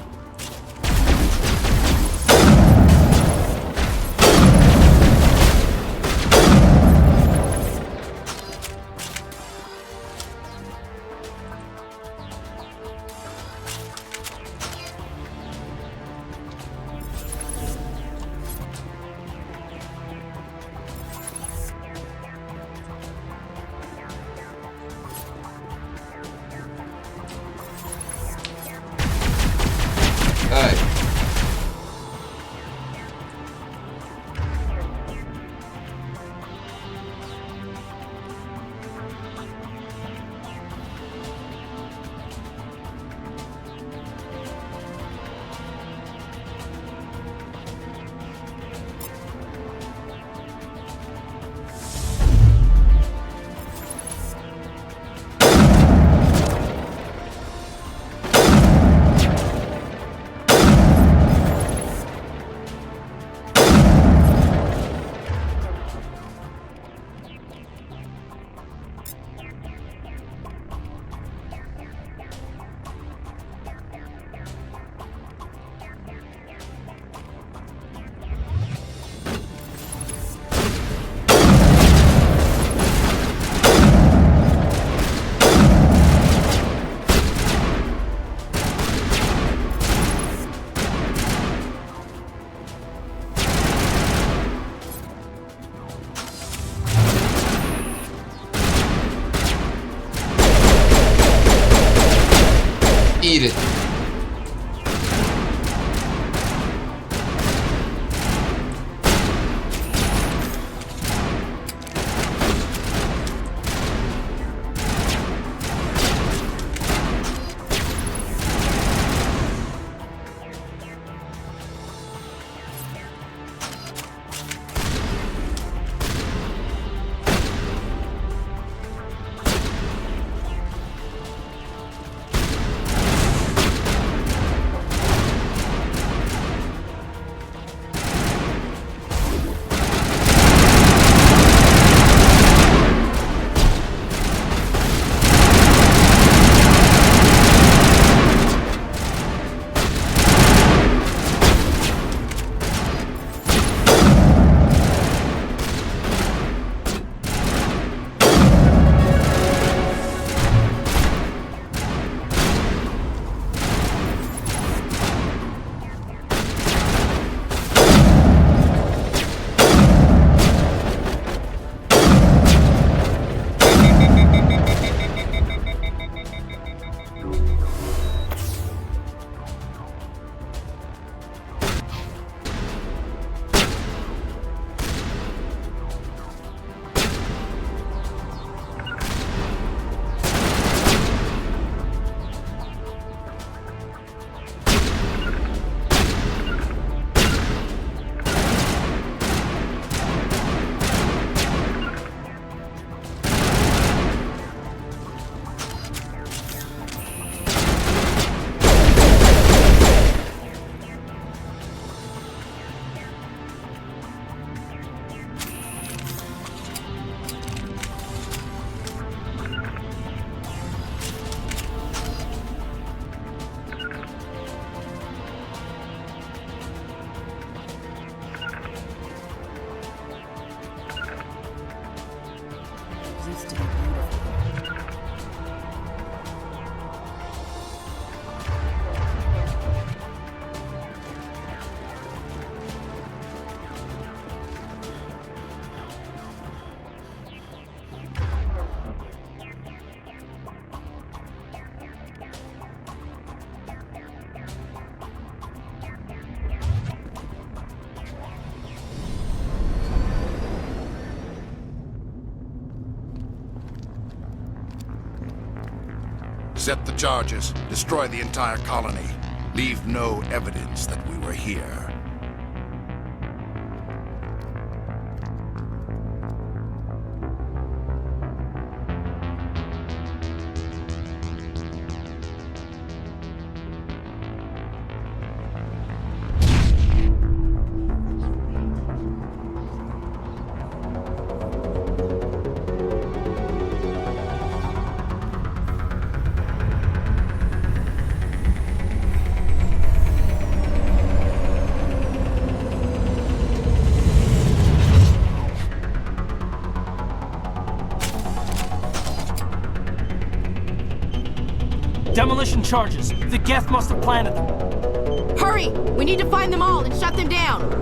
Eat it. Set the charges. Destroy the entire colony. Leave no evidence that we were here. Demolition charges. The Geth must have planted them. Hurry! We need to find them all and shut them down!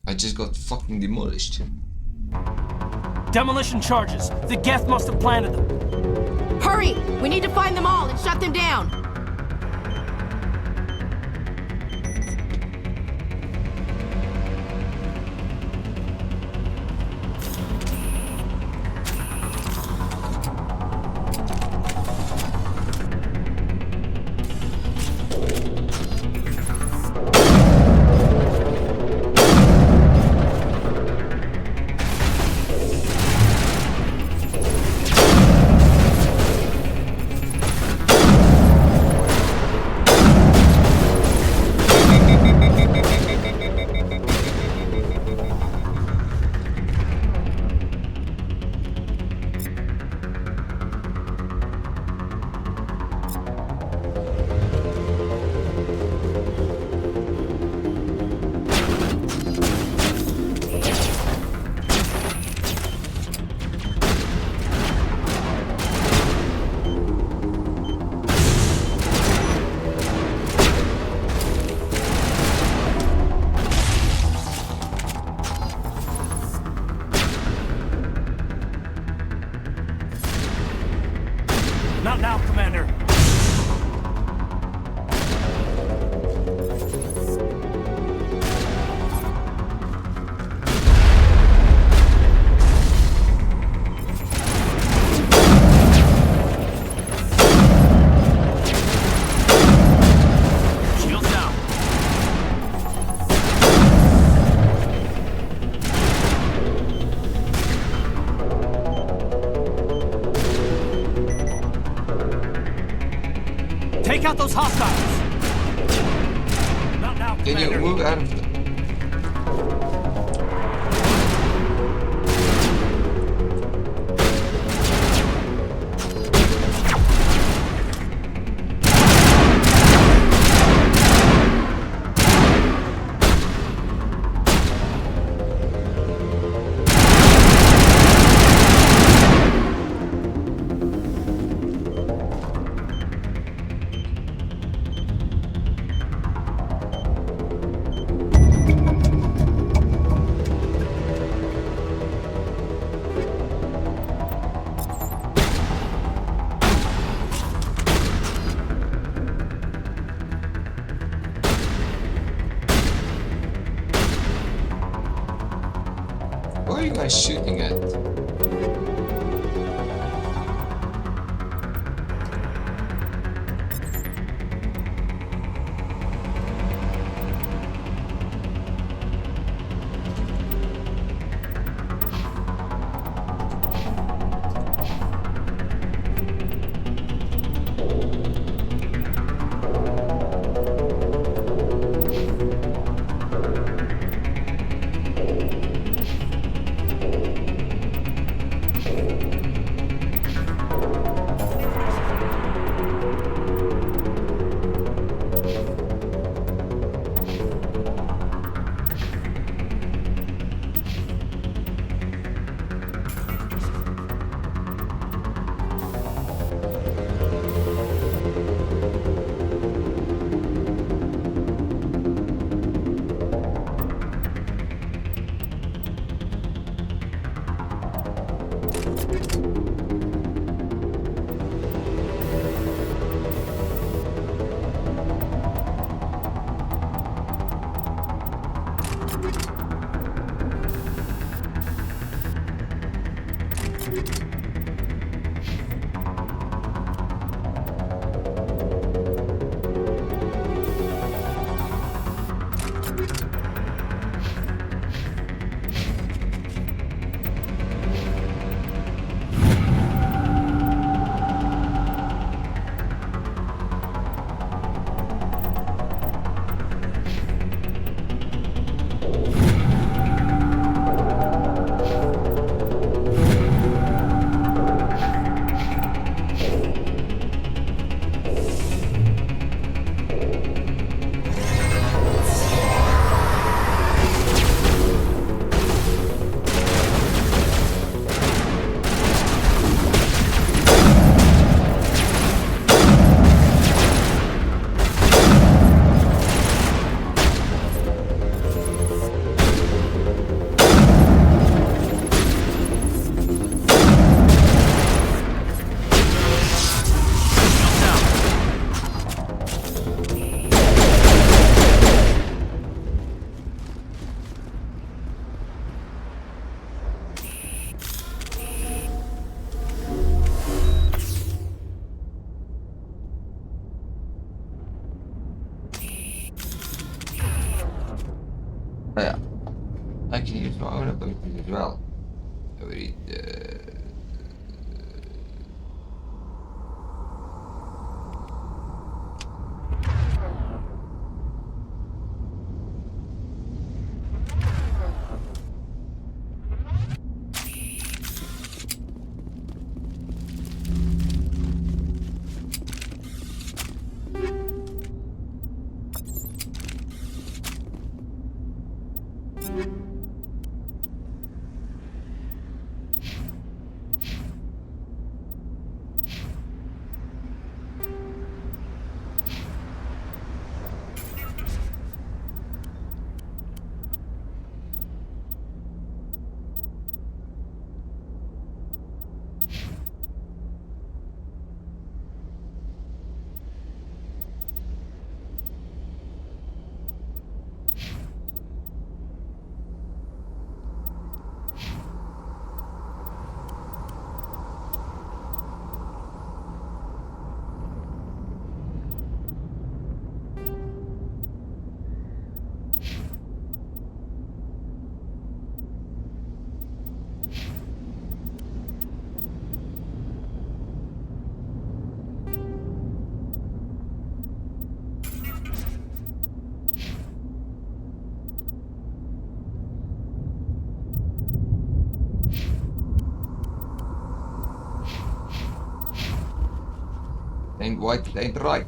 I just got fucking demolished. Demolition charges. The Geth must have planted them. Hurry! We need to find them all and shut them down! Not now, Commander. Shields down. Take out those hostiles! Not now, Can you Commander. move out of the... shooting at? Oh ja, I can use my own abilities as well. I read ain't white, it ain't right.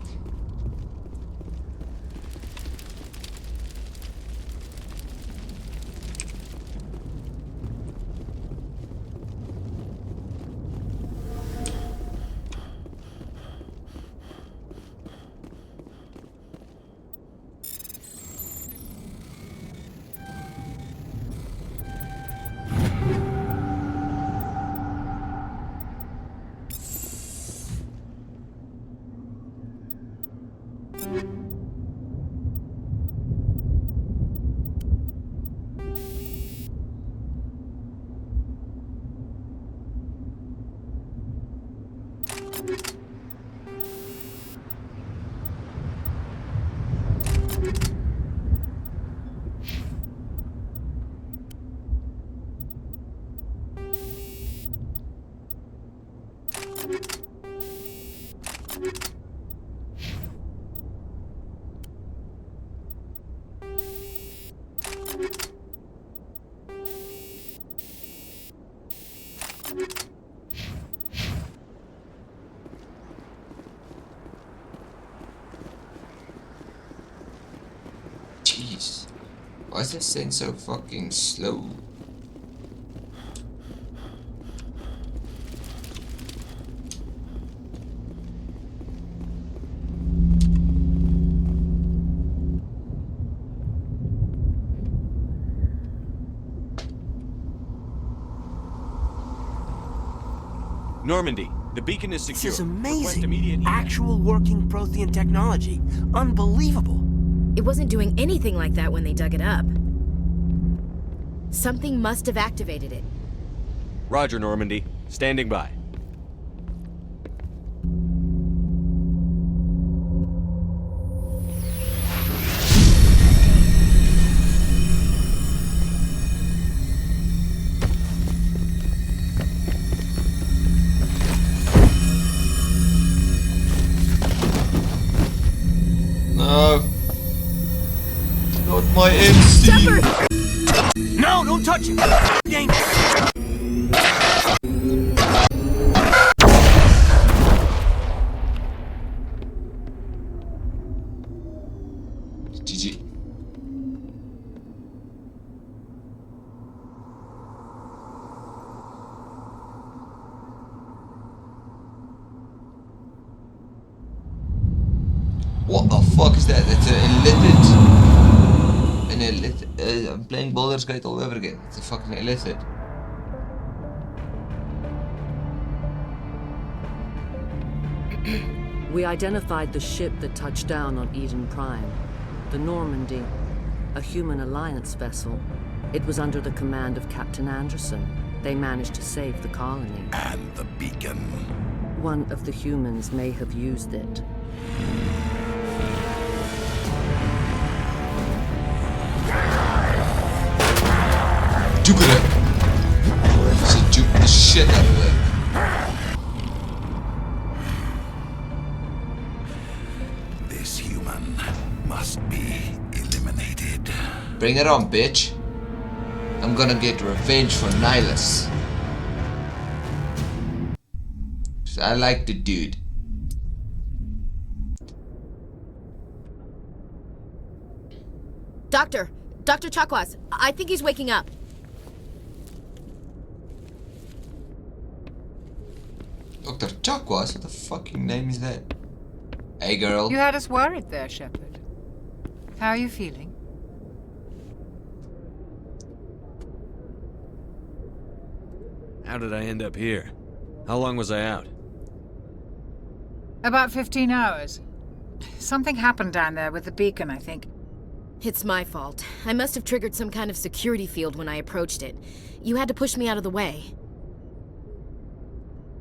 Jeez. Why is this thing so fucking slow? Normandy, the beacon is This secure. is Request amazing. immediate evac. Actual working Prothean technology. Unbelievable. It wasn't doing anything like that when they dug it up. Something must have activated it. Roger, Normandy. Standing by. No. Not my MC. No, don't touch him. Dangerous. GG. What the fuck is that? It's an illithid. I'm playing Baldur's Gate all over again. It's a fucking illithid. We identified the ship that touched down on Eden Prime. The Normandy, a human alliance vessel. It was under the command of Captain Anderson. They managed to save the colony. And the beacon. One of the humans may have used it. Juke it. So juke the shit out of it. This human must be eliminated. Bring it on, bitch. I'm gonna get revenge for Nihilus. 'Cause I like the dude. Dr. Chakwas, I think he's waking up. Dr. Chakwas? What the fucking name is that? Hey, girl. You had us worried there, Shepard. How are you feeling? How did I end up here? How long was I out? About 15 hours. Something happened down there with the beacon, I think. It's my fault. I must have triggered some kind of security field when I approached it. You had to push me out of the way.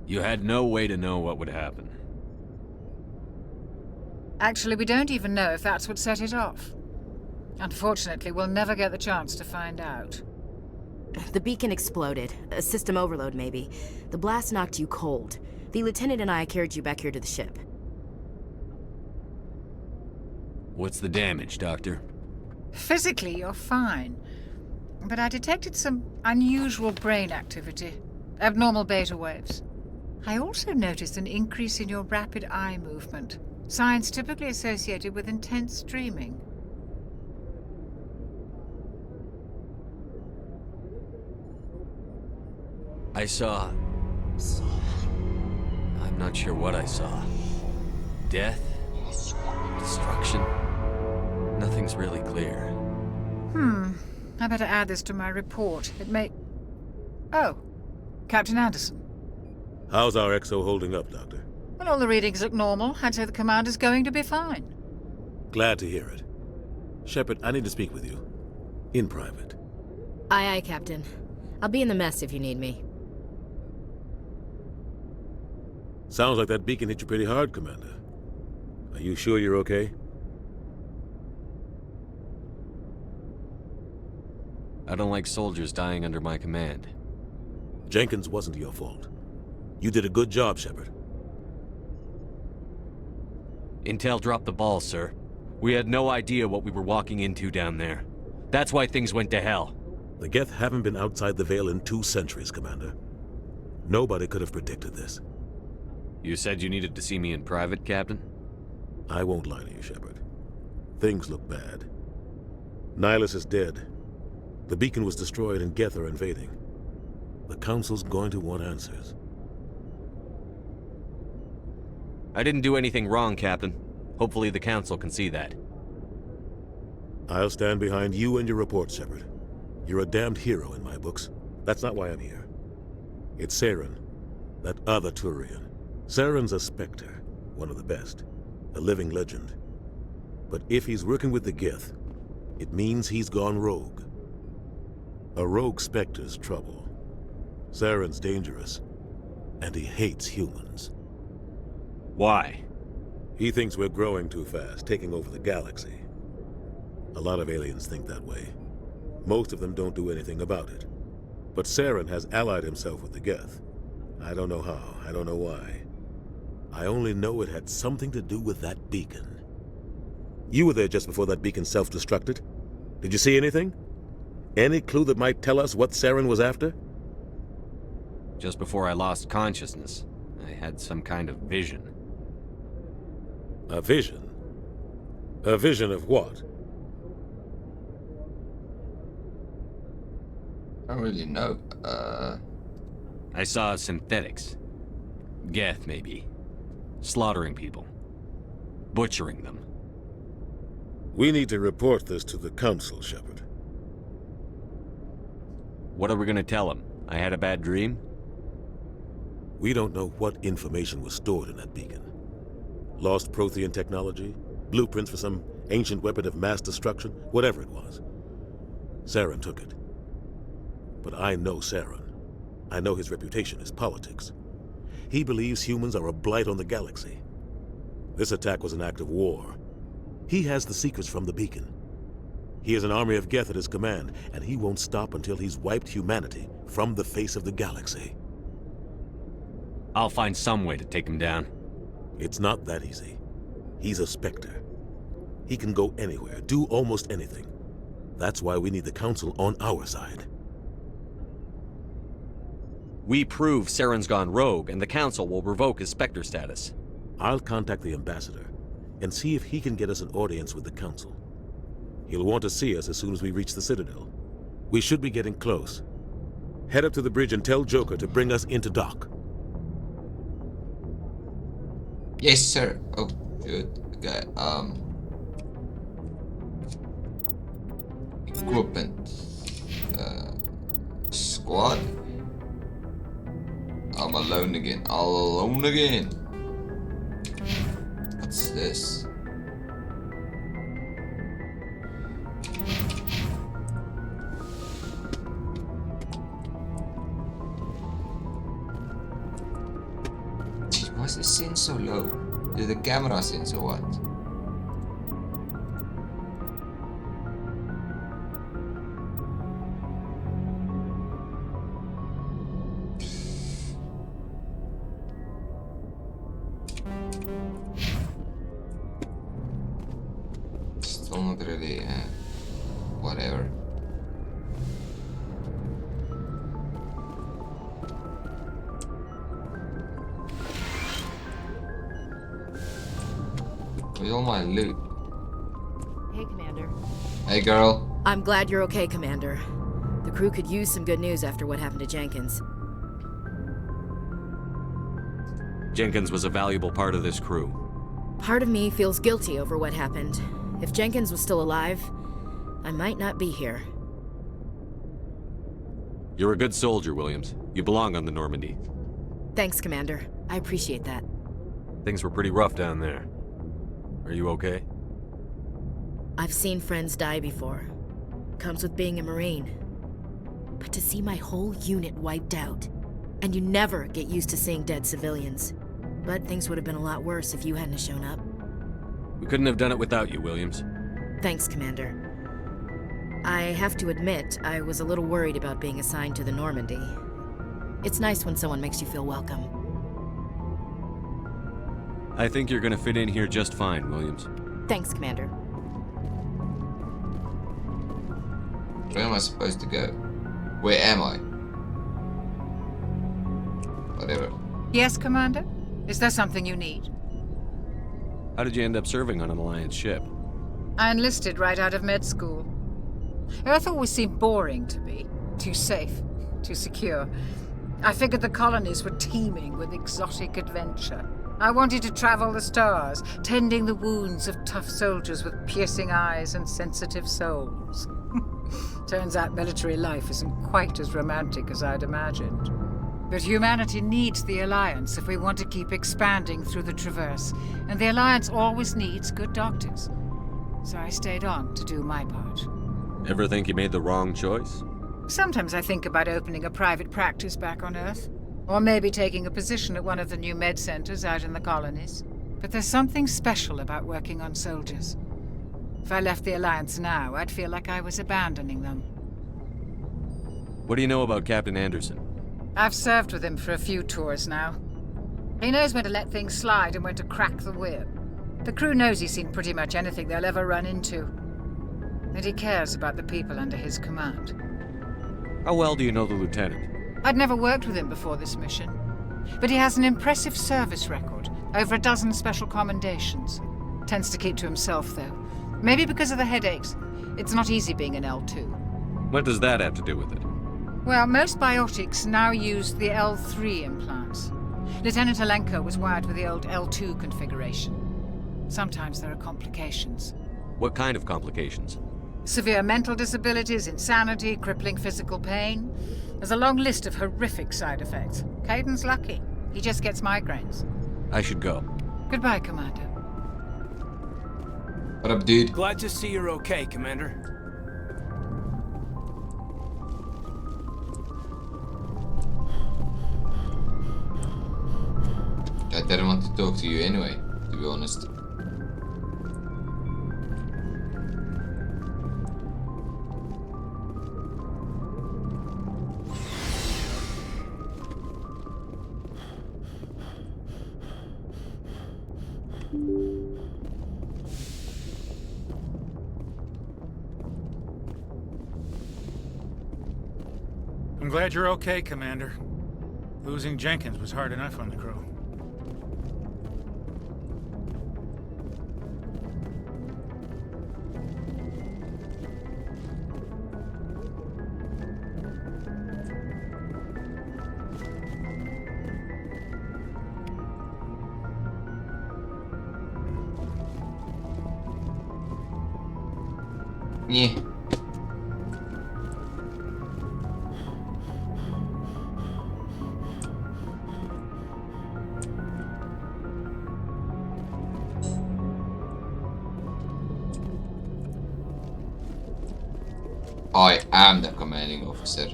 You had no way to know what would happen. Actually, we don't even know if that's what set it off. Unfortunately, we'll never get the chance to find out. The beacon exploded. A system overload, maybe. The blast knocked you cold. The lieutenant and I carried you back here to the ship. What's the damage, Doctor? Physically, you're fine. But I detected some unusual brain activity. Abnormal beta waves. I also noticed an increase in your rapid eye movement. Signs typically associated with intense dreaming. I saw... I'm not sure what I saw. Death? Destruction? Nothing's really clear. I better add this to my report. It may... Oh, Captain Anderson. How's our XO holding up, Doctor? Well, all the readings look normal. I'd say the commander's going to be fine. Glad to hear it. Shepard, I need to speak with you. In private. Aye, aye, Captain. I'll be in the mess if you need me. Sounds like that beacon hit you pretty hard, Commander. Are you sure you're okay? I don't like soldiers dying under my command. Jenkins wasn't your fault. You did a good job, Shepard. Intel dropped the ball, sir. We had no idea what we were walking into down there. That's why things went to hell. The Geth haven't been outside the Veil in 2 centuries, Commander. Nobody could have predicted this. You said you needed to see me in private, Captain? I won't lie to you, Shepard. Things look bad. Nihilus is dead. The beacon was destroyed and Geth are invading. The Council's going to want answers. I didn't do anything wrong, Captain. Hopefully the Council can see that. I'll stand behind you and your report, Shepard. You're a damned hero in my books. That's not why I'm here. It's Saren, that other Turian. Saren's a Spectre, one of the best. A living legend. But if he's working with the Geth, it means he's gone rogue. A rogue Spectre's trouble. Saren's dangerous, and he hates humans. Why? He thinks we're growing too fast, taking over the galaxy. A lot of aliens think that way. Most of them don't do anything about it. But Saren has allied himself with the Geth. I don't know how, I don't know why. I only know it had something to do with that beacon. You were there just before that beacon self-destructed. Did you see anything? Any clue that might tell us what Saren was after? Just before I lost consciousness, I had some kind of vision. A vision? A vision of what? I don't really know. I saw synthetics. Geth, maybe. Slaughtering people. Butchering them. We need to report this to the Council, Shepard. What are we gonna tell them? I had a bad dream? We don't know what information was stored in that beacon. Lost Prothean technology? Blueprints for some ancient weapon of mass destruction? Whatever it was. Saren took it. But I know Saren. I know his reputation is politics. He believes humans are a blight on the galaxy. This attack was an act of war. He has the secrets from the beacon. He has an army of Geth at his command, and he won't stop until he's wiped humanity from the face of the galaxy. I'll find some way to take him down. It's not that easy. He's a Spectre. He can go anywhere, do almost anything. That's why we need the Council on our side. We prove Saren's gone rogue, and the Council will revoke his Spectre status. I'll contact the Ambassador and see if he can get us an audience with the Council. He'll want to see us as soon as we reach the Citadel. We should be getting close. Head up to the bridge and tell Joker to bring us into dock. Yes, sir. Oh, good. Okay, equipment. Squad. I'm alone again. All alone again. What's this? Why is the scene so low? Is the camera sense or what? Still not really, whatever. With all my loot. Hey, Commander. Hey, girl. I'm glad you're okay, Commander. The crew could use some good news after what happened to Jenkins. Jenkins was a valuable part of this crew. Part of me feels guilty over what happened. If Jenkins was still alive, I might not be here. You're a good soldier, Williams. You belong on the Normandy. Thanks, Commander. I appreciate that. Things were pretty rough down there. Are you okay? I've seen friends die before. Comes with being a Marine. But to see my whole unit wiped out, and you never get used to seeing dead civilians. But things would have been a lot worse if you hadn't have shown up. We couldn't have done it without you, Williams. Thanks, Commander. I have to admit, I was a little worried about being assigned to the Normandy. It's nice when someone makes you feel welcome. I think you're gonna fit in here just fine, Williams. Thanks, Commander. Where am I supposed to go? Where am I? Whatever. Yes, Commander? Is there something you need? How did you end up serving on an Alliance ship? I enlisted right out of med school. Earth always seemed boring to me. Too safe, too secure. I figured the colonies were teeming with exotic adventure. I wanted to travel the stars, tending the wounds of tough soldiers with piercing eyes and sensitive souls. Turns out military life isn't quite as romantic as I'd imagined. But humanity needs the Alliance if we want to keep expanding through the Traverse, and the Alliance always needs good doctors. So I stayed on to do my part. Ever think you made the wrong choice? Sometimes I think about opening a private practice back on Earth, or maybe taking a position at one of the new med centers out in the colonies. But there's something special about working on soldiers. If I left the Alliance now, I'd feel like I was abandoning them. What do you know about Captain Anderson? I've served with him for a few tours now. He knows when to let things slide and when to crack the whip. The crew knows he's seen pretty much anything they'll ever run into. And he cares about the people under his command. How well do you know the lieutenant? I'd never worked with him before this mission. But he has an impressive service record, over a dozen special commendations. Tends to keep to himself, though. Maybe because of the headaches. It's not easy being an L2. What does that have to do with it? Well, most biotics now use the L3 implants. Lieutenant Alenko was wired with the old L2 configuration. Sometimes there are complications. What kind of complications? Severe mental disabilities, insanity, crippling physical pain. There's a long list of horrific side effects. Caden's lucky. He just gets migraines. I should go. Goodbye, Commander. What up, dude? Glad to see you're okay, Commander. I didn't want to talk to you anyway, to be honest. I'm glad you're okay, Commander. Losing Jenkins was hard enough on the crew. Yeah. I am the commanding officer.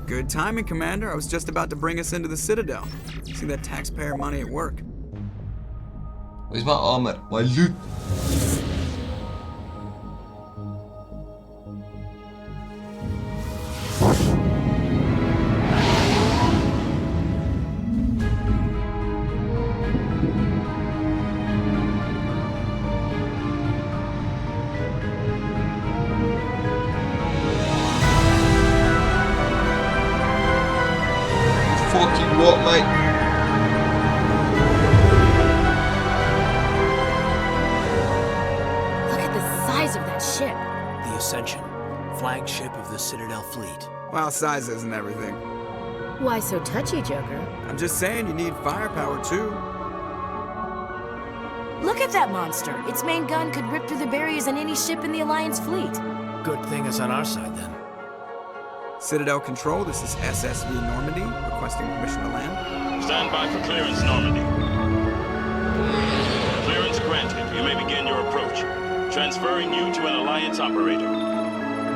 Good timing, Commander. I was just about to bring us into the Citadel. See that taxpayer money at work. Where's my armor? My loot? Fucking what, mate? Look at the size of that ship. The Ascension, flagship of the Citadel fleet. Well, size isn't everything. Why so touchy, Joker? I'm just saying you need firepower, too. Look at that monster. Its main gun could rip through the barriers in any ship in the Alliance fleet. Good thing it's on our side, then. Citadel Control, this is SSV Normandy, requesting permission to land. Stand by for clearance, Normandy. Clearance granted. You may begin your approach. Transferring you to an Alliance operator.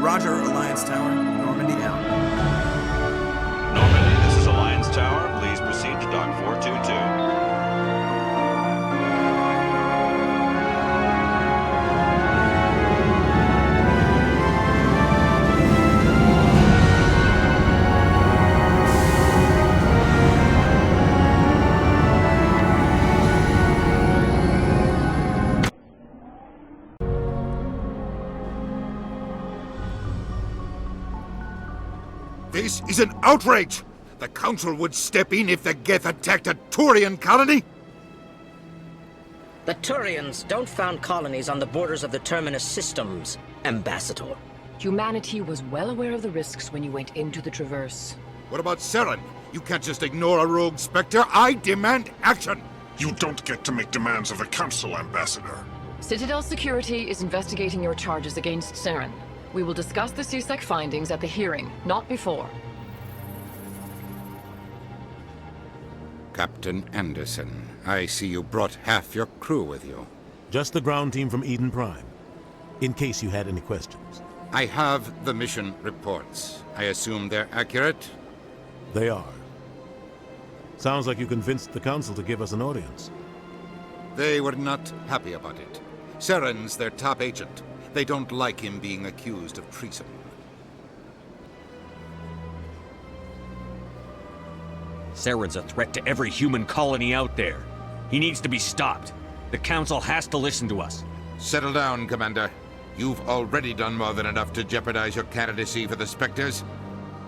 Roger, Alliance Tower. Normandy out. Normandy, this is Alliance Tower. Please proceed to Dock 422. This is an outrage! The Council would step in if the Geth attacked a Turian colony? The Turians don't found colonies on the borders of the Terminus systems, Ambassador. Humanity was well aware of the risks when you went into the Traverse. What about Saren? You can't just ignore a rogue Spectre. I demand action! You don't get to make demands of the Council, Ambassador. Citadel Security is investigating your charges against Saren. We will discuss the CSEC findings at the hearing, not before. Captain Anderson, I see you brought half your crew with you. Just the ground team from Eden Prime, in case you had any questions. I have the mission reports. I assume they're accurate? They are. Sounds like you convinced the Council to give us an audience. They were not happy about it. Saren's their top agent. They don't like him being accused of treason. Saren's a threat to every human colony out there. He needs to be stopped. The Council has to listen to us. Settle down, Commander. You've already done more than enough to jeopardize your candidacy for the Spectres.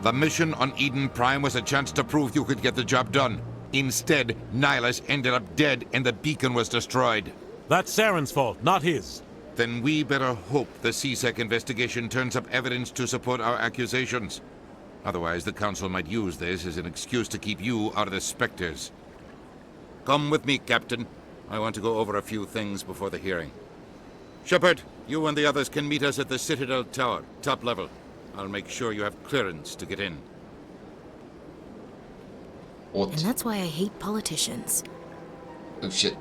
The mission on Eden Prime was a chance to prove you could get the job done. Instead, Nihilus ended up dead and the beacon was destroyed. That's Saren's fault, not his. Then we better hope the CSEC investigation turns up evidence to support our accusations. Otherwise, the Council might use this as an excuse to keep you out of the Spectres. Come with me, Captain. I want to go over a few things before the hearing. Shepard, you and the others can meet us at the Citadel Tower, top level. I'll make sure you have clearance to get in. And that's why I hate politicians. Oh shit.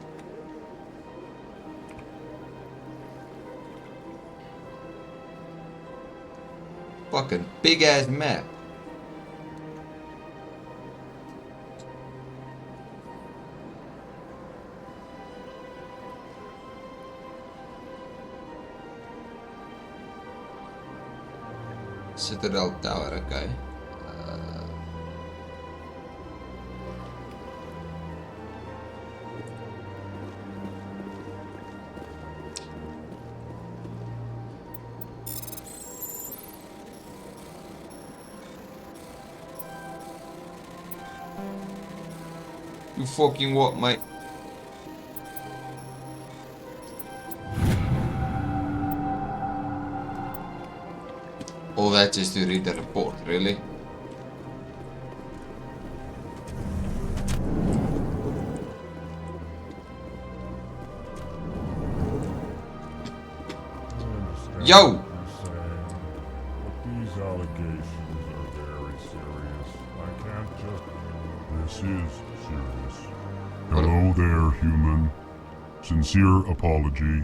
Fucking big ass map. Citadel Tower, okay. You fucking what, mate? All that just to read the report, really? Yo! These allegations are very serious. I can't just... This is serious. Hello there, human. Sincere apology,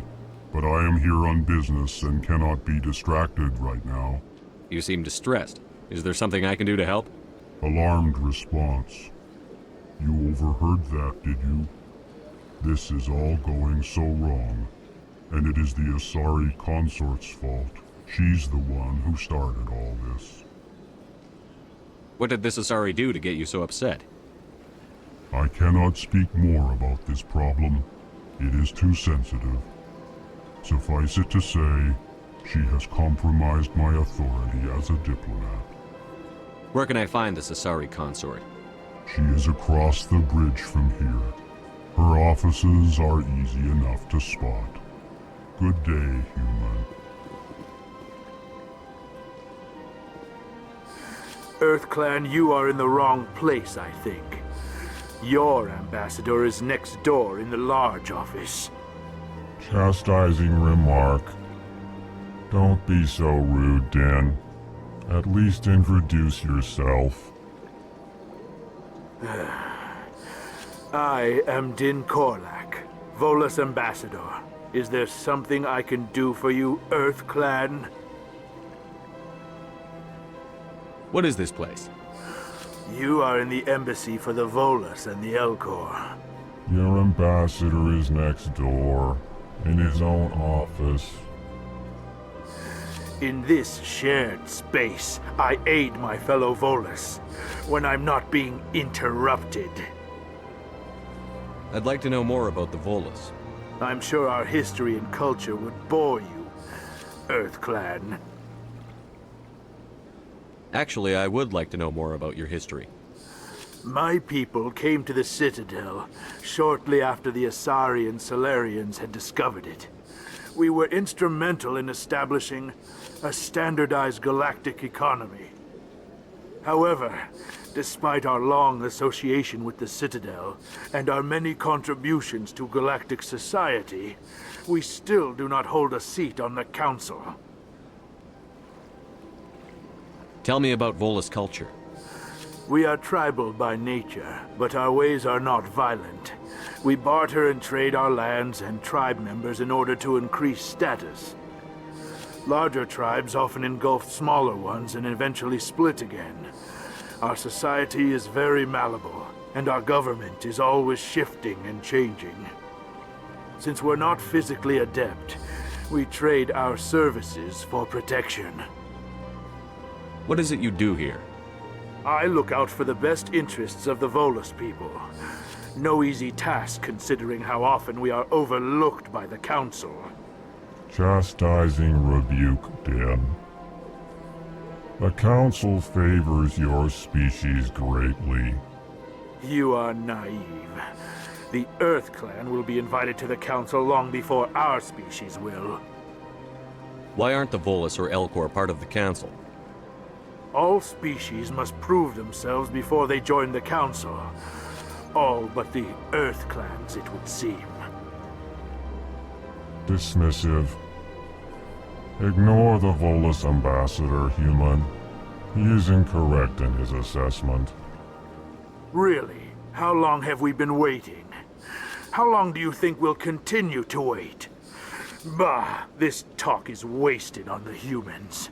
but I am here on business and cannot be distracted right now. You seem distressed. Is there something I can do to help? Alarmed response. You overheard that, did you? This is all going so wrong, and it is the Asari consort's fault. She's the one who started all this. What did this Asari do to get you so upset? I cannot speak more about this problem. It is too sensitive. Suffice it to say, she has compromised my authority as a diplomat. Where can I find this Asari consort? She is across the bridge from here. Her offices are easy enough to spot. Good day, human. EarthClan, you are in the wrong place, I think. Your ambassador is next door in the large office. Chastising remark. Don't be so rude, Din. At least introduce yourself. I am Din Korlak, Volus ambassador. Is there something I can do for you, EarthClan? What is this place? You are in the embassy for the Volus and the Elcor. Your ambassador is next door, in his own office. In this shared space, I aid my fellow Volus when I'm not being interrupted. I'd like to know more about the Volus. I'm sure our history and culture would bore you, EarthClan. Actually, I would like to know more about your history. My people came to the Citadel shortly after the Asari and Salarians had discovered it. We were instrumental in establishing a standardized galactic economy. However, despite our long association with the Citadel and our many contributions to galactic society, we still do not hold a seat on the Council. Tell me about Volus culture. We are tribal by nature, but our ways are not violent. We barter and trade our lands and tribe members in order to increase status. Larger tribes often engulf smaller ones and eventually split again. Our society is very malleable, and our government is always shifting and changing. Since we're not physically adept, we trade our services for protection. What is it you do here? I look out for the best interests of the Volus people. No easy task considering how often we are overlooked by the Council. Chastising rebuke, Din. The Council favors your species greatly. You are naive. The EarthClan will be invited to the Council long before our species will. Why aren't the Volus or Elcor part of the Council? All species must prove themselves before they join the Council. All but the EarthClans, it would seem. Dismissive. Ignore the Volus ambassador, human. He is incorrect in his assessment. Really? How long have we been waiting? How long do you think we'll continue to wait? Bah, this talk is wasted on the humans.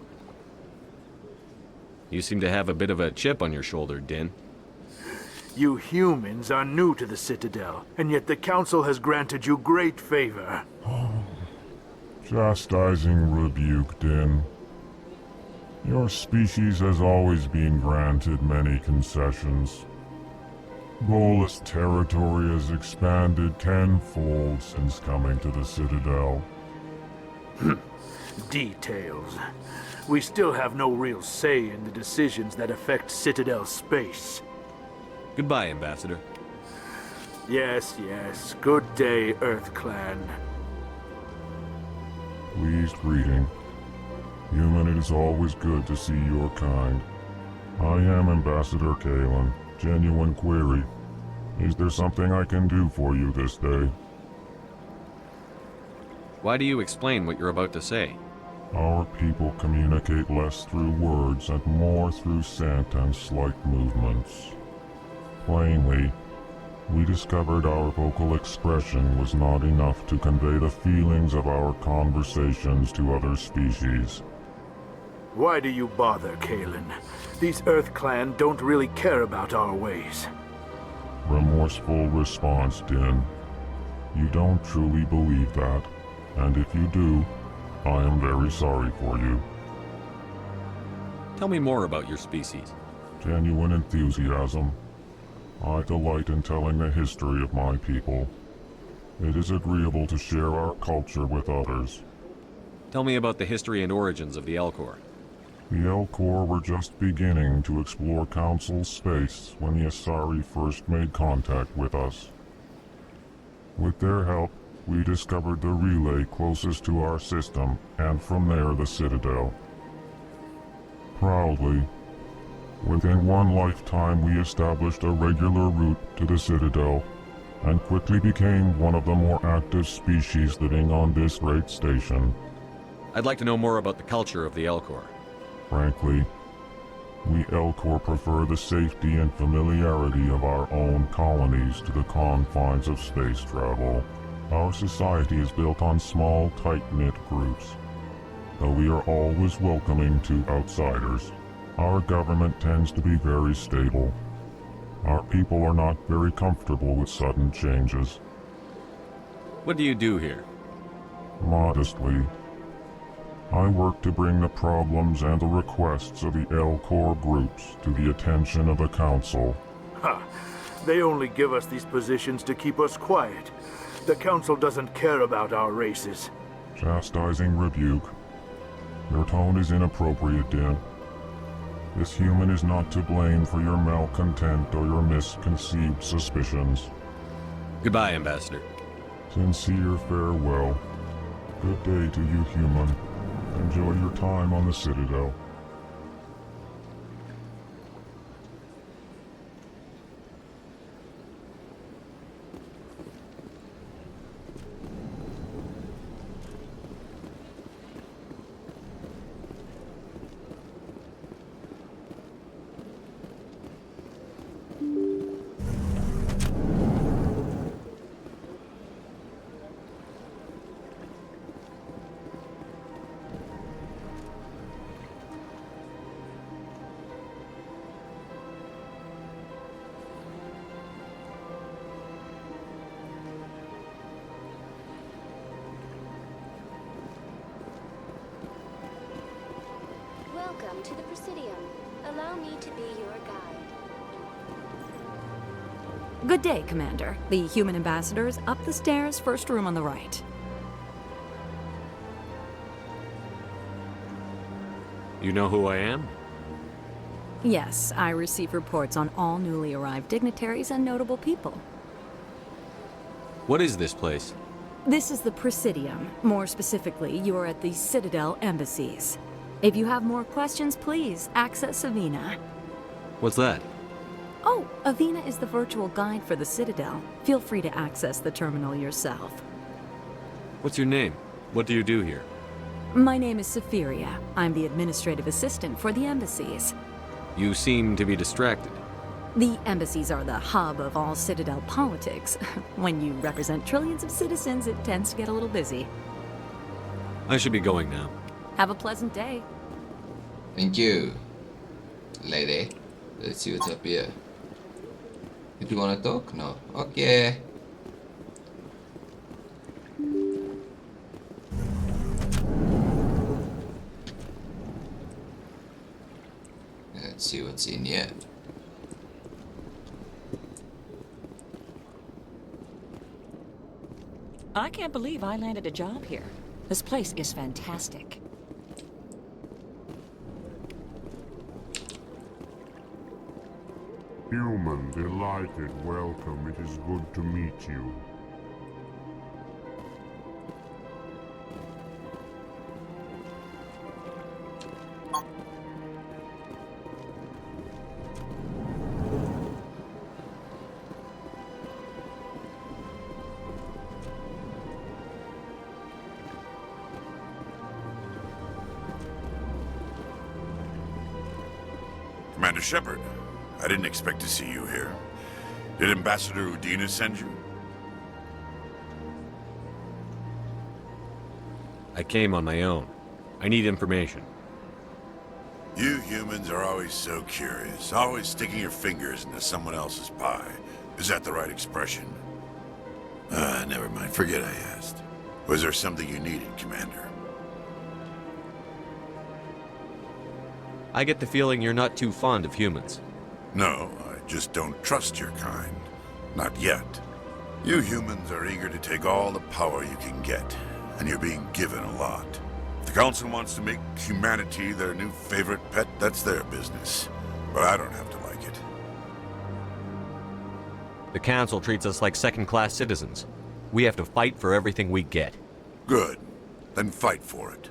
You seem to have a bit of a chip on your shoulder, Din. You humans are new to the Citadel, and yet the Council has granted you great favor. Chastising rebuke, Din. Your species has always been granted many concessions. Volus territory has expanded tenfold since coming to the Citadel. Details. We still have no real say in the decisions that affect Citadel space. Goodbye, Ambassador. Yes, yes. Good day, EarthClan. Pleased greeting. Human, it is always good to see your kind. I am Ambassador Kalen. Genuine query. Is there something I can do for you this day? Why do you explain what you're about to say? Our people communicate less through words and more through scent and slight movements. Plainly, we discovered our vocal expression was not enough to convey the feelings of our conversations to other species. Why do you bother, Kalen? These EarthClan don't really care about our ways. Remorseful response, Din. You don't truly believe that, and if you do, I am very sorry for you. Tell me more about your species. Genuine enthusiasm. I delight in telling the history of my people. It is agreeable to share our culture with others. Tell me about the history and origins of the Elcor. The Elcor were just beginning to explore Council space when the Asari first made contact with us. With their help, we discovered the relay closest to our system, and from there the Citadel. Proudly, within one lifetime we established a regular route to the Citadel, and quickly became one of the more active species living on this great station. I'd like to know more about the culture of the Elcor. Frankly, we Elcor prefer the safety and familiarity of our own colonies to the confines of space travel. Our society is built on small, tight-knit groups, though we are always welcoming to outsiders. Our government tends to be very stable. Our people are not very comfortable with sudden changes. What do you do here? Modestly, I work to bring the problems and the requests of the L-Corps groups to the attention of the Council. Ha! They only give us these positions to keep us quiet. The Council doesn't care about our races. Chastising rebuke. Your tone is inappropriate, Din. This human is not to blame for your malcontent or your misconceived suspicions. Goodbye, Ambassador. Sincere farewell. Good day to you, human. Enjoy your time on the Citadel. Welcome to the Presidium. Allow me to be your guide. Good day, Commander. The human ambassador is up the stairs, first room on the right. You know who I am? Yes, I receive reports on all newly arrived dignitaries and notable people. What is this place? This is the Presidium. More specifically, you are at the Citadel embassies. If you have more questions, please access Avina. What's that? Oh, Avina is the virtual guide for the Citadel. Feel free to access the terminal yourself. What's your name? What do you do here? My name is Safiria. I'm the administrative assistant for the embassies. You seem to be distracted. The embassies are the hub of all Citadel politics. When you represent trillions of citizens, it tends to get a little busy. I should be going now. Have a pleasant day. Thank you, lady. Let's see what's up here. Did you want to talk? No. Okay. Let's see what's in here. I can't believe I landed a job here. This place is fantastic. Human, delighted, welcome. It is good to meet you. Commander Shepard, I didn't expect to see you here. Did Ambassador Udina send you? I came on my own. I need information. You humans are always so curious, always sticking your fingers into someone else's pie. Is that the right expression? Never mind. Forget I asked. Was there something you needed, Commander? I get the feeling you're not too fond of humans. No, I just don't trust your kind. Not yet. You humans are eager to take all the power you can get, and you're being given a lot. If the Council wants to make humanity their new favorite pet, that's their business. But I don't have to like it. The Council treats us like second-class citizens. We have to fight for everything we get. Good. Then fight for it.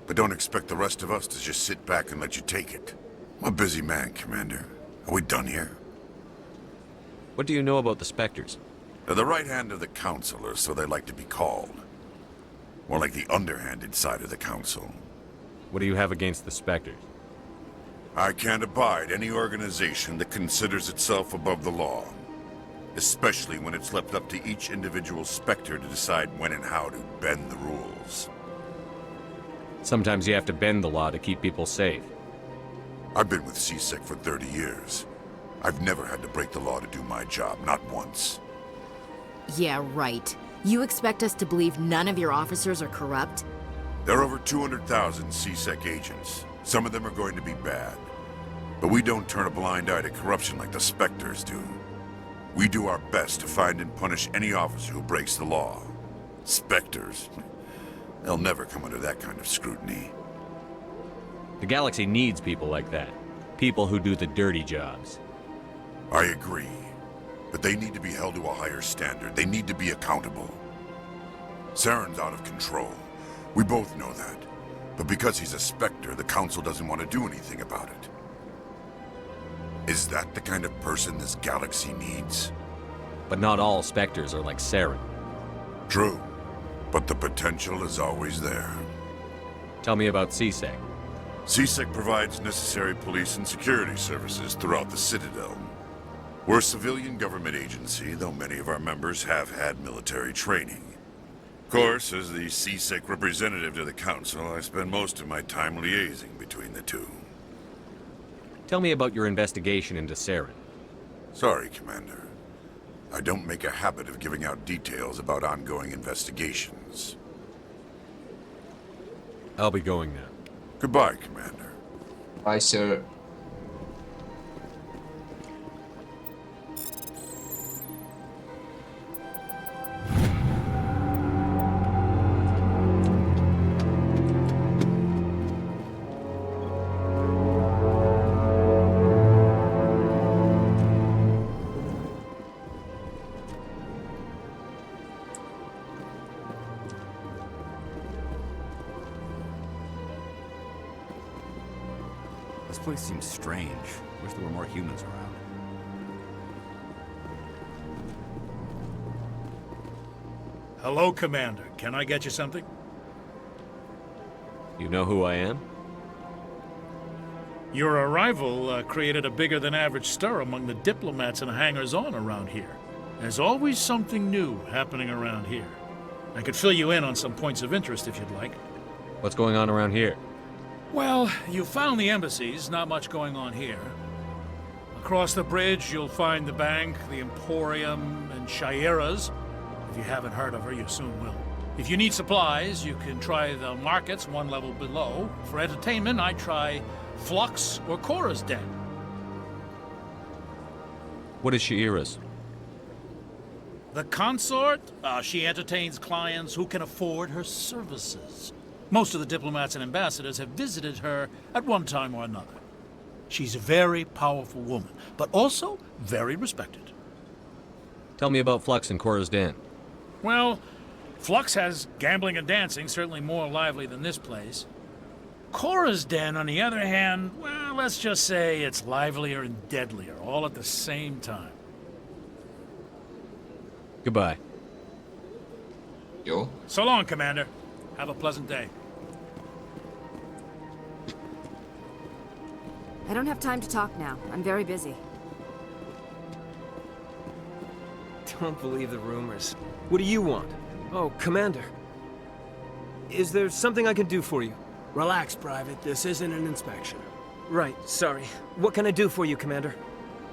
But don't expect the rest of us to just sit back and let you take it. I'm a busy man, Commander. Are we done here? What do you know about the Spectres? They're the right hand of the Council, or so they like to be called. More like the underhanded side of the Council. What do you have against the Spectres? I can't abide any organization that considers itself above the law. Especially when it's left up to each individual Spectre to decide when and how to bend the rules. Sometimes you have to bend the law to keep people safe. I've been with CSEC for 30 years. I've never had to break the law to do my job, not once. Yeah, right. You expect us to believe none of your officers are corrupt? There are over 200,000 CSEC agents. Some of them are going to be bad. But we don't turn a blind eye to corruption like the Spectres do. We do our best to find and punish any officer who breaks the law. Spectres. They'll never come under that kind of scrutiny. The Galaxy needs people like that. People who do the dirty jobs. I agree. But they need to be held to a higher standard. They need to be accountable. Saren's out of control. We both know that. But because he's a Spectre, the Council doesn't want to do anything about it. Is that the kind of person this galaxy needs? But not all Spectres are like Saren. True. But the potential is always there. Tell me about CSEC. CSEC provides necessary police and security services throughout the Citadel. We're a civilian government agency, though many of our members have had military training. Of course, as the CSEC representative to the Council, I spend most of my time liaising between the two. Tell me about your investigation into Saren. Sorry, Commander. I don't make a habit of giving out details about ongoing investigations. I'll be going now. Goodbye, Commander. Bye, sir. This place seems strange. Wish there were more humans around. Hello, Commander. Can I get you something? You know who I am? Your arrival created a bigger-than-average stir among the diplomats and hangers-on around here. There's always something new happening around here. I could fill you in on some points of interest if you'd like. What's going on around here? Well, you found the embassies, not much going on here. Across the bridge, you'll find the bank, the Emporium, and Shayera's. If you haven't heard of her, you soon will. If you need supplies, you can try the markets one level below. For entertainment, I try Flux or Cora's Den. What is Shayera's? The consort? She entertains clients who can afford her services. Most of the diplomats and ambassadors have visited her at one time or another. She's a very powerful woman, but also very respected. Tell me about Flux and Cora's Den. Well, Flux has gambling and dancing, certainly more lively than this place. Cora's Den, on the other hand, well, let's just say it's livelier and deadlier, all at the same time. Goodbye. Yo. So long, Commander. Have a pleasant day. I don't have time to talk now. I'm very busy. Don't believe the rumors. What do you want? Oh, Commander. Is there something I can do for you? Relax, Private. This isn't an inspection. Right, sorry. What can I do for you, Commander?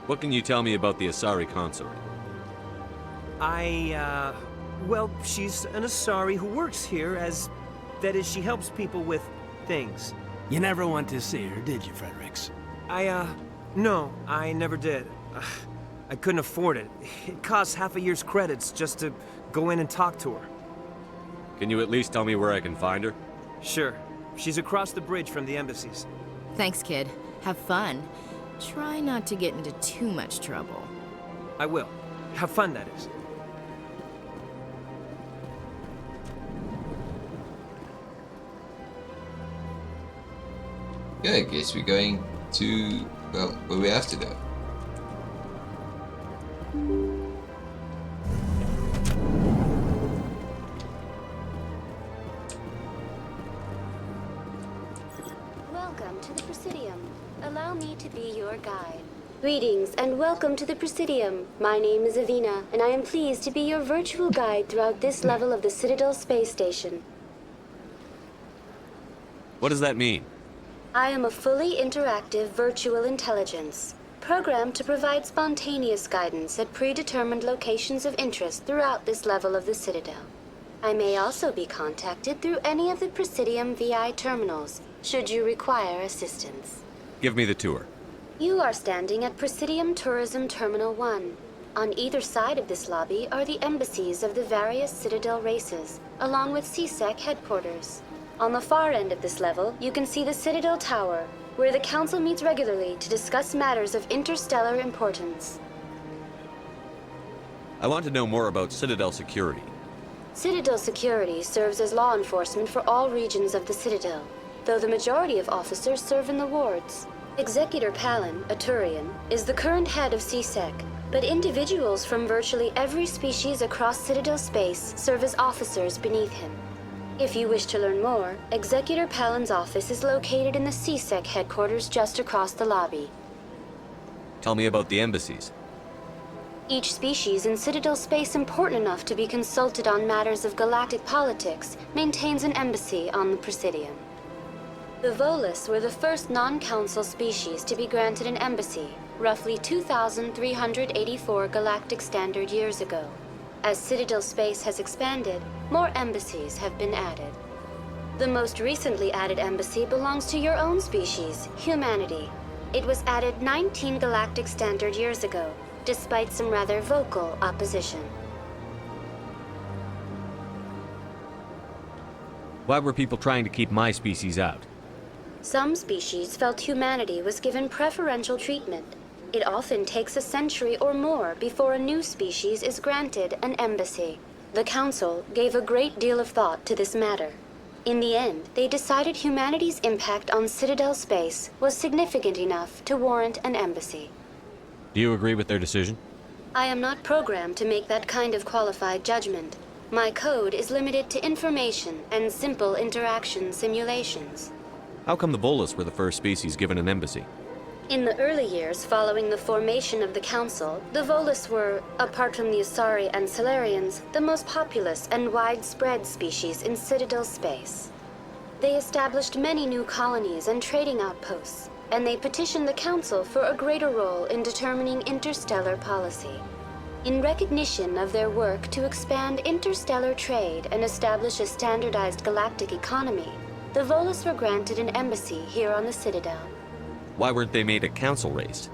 What can you tell me about the Asari consort? Well, she's an Asari who works here as... That is, she helps people with things. You never went to see her, did you, Fredericks? No, I never did. I couldn't afford it. It costs half a year's credits just to go in and talk to her. Can you at least tell me where I can find her? Sure. She's across the bridge from the embassies. Thanks, kid. Have fun. Try not to get into too much trouble. I will. Have fun, that is. Yeah, I guess we're going to, well, where we have to go. Welcome to the Presidium. Allow me to be your guide. Greetings and welcome to the Presidium. My name is Avina, and I am pleased to be your virtual guide throughout this level of the Citadel space station. What does that mean? I am a fully interactive virtual intelligence, programmed to provide spontaneous guidance at predetermined locations of interest throughout this level of the Citadel. I may also be contacted through any of the Presidium VI terminals, should you require assistance. Give me the tour. You are standing at Presidium Tourism Terminal 1. On either side of this lobby are the embassies of the various Citadel races, along with CSEC headquarters. On the far end of this level, you can see the Citadel Tower, where the Council meets regularly to discuss matters of interstellar importance. I want to know more about Citadel security. Citadel security serves as law enforcement for all regions of the Citadel, though the majority of officers serve in the wards. Executor Palin, a Turian, is the current head of CSEC, but individuals from virtually every species across Citadel space serve as officers beneath him. If you wish to learn more, Executor Palin's office is located in the CSEC headquarters just across the lobby. Tell me about the embassies. Each species in Citadel space important enough to be consulted on matters of galactic politics maintains an embassy on the Presidium. The Volus were the first non-council species to be granted an embassy, roughly 2,384 galactic standard years ago. As Citadel space has expanded, more embassies have been added. The most recently added embassy belongs to your own species, humanity. It was added 19 galactic standard years ago, despite some rather vocal opposition. Why were people trying to keep my species out? Some species felt humanity was given preferential treatment. It often takes a century or more before a new species is granted an embassy. The Council gave a great deal of thought to this matter. In the end, they decided humanity's impact on Citadel space was significant enough to warrant an embassy. Do you agree with their decision? I am not programmed to make that kind of qualified judgment. My code is limited to information and simple interaction simulations. How come the Volus were the first species given an embassy? In the early years following the formation of the Council, the Volus were, apart from the Asari and Salarians, the most populous and widespread species in Citadel space. They established many new colonies and trading outposts, and they petitioned the Council for a greater role in determining interstellar policy. In recognition of their work to expand interstellar trade and establish a standardized galactic economy, the Volus were granted an embassy here on the Citadel. Why weren't they made a council race?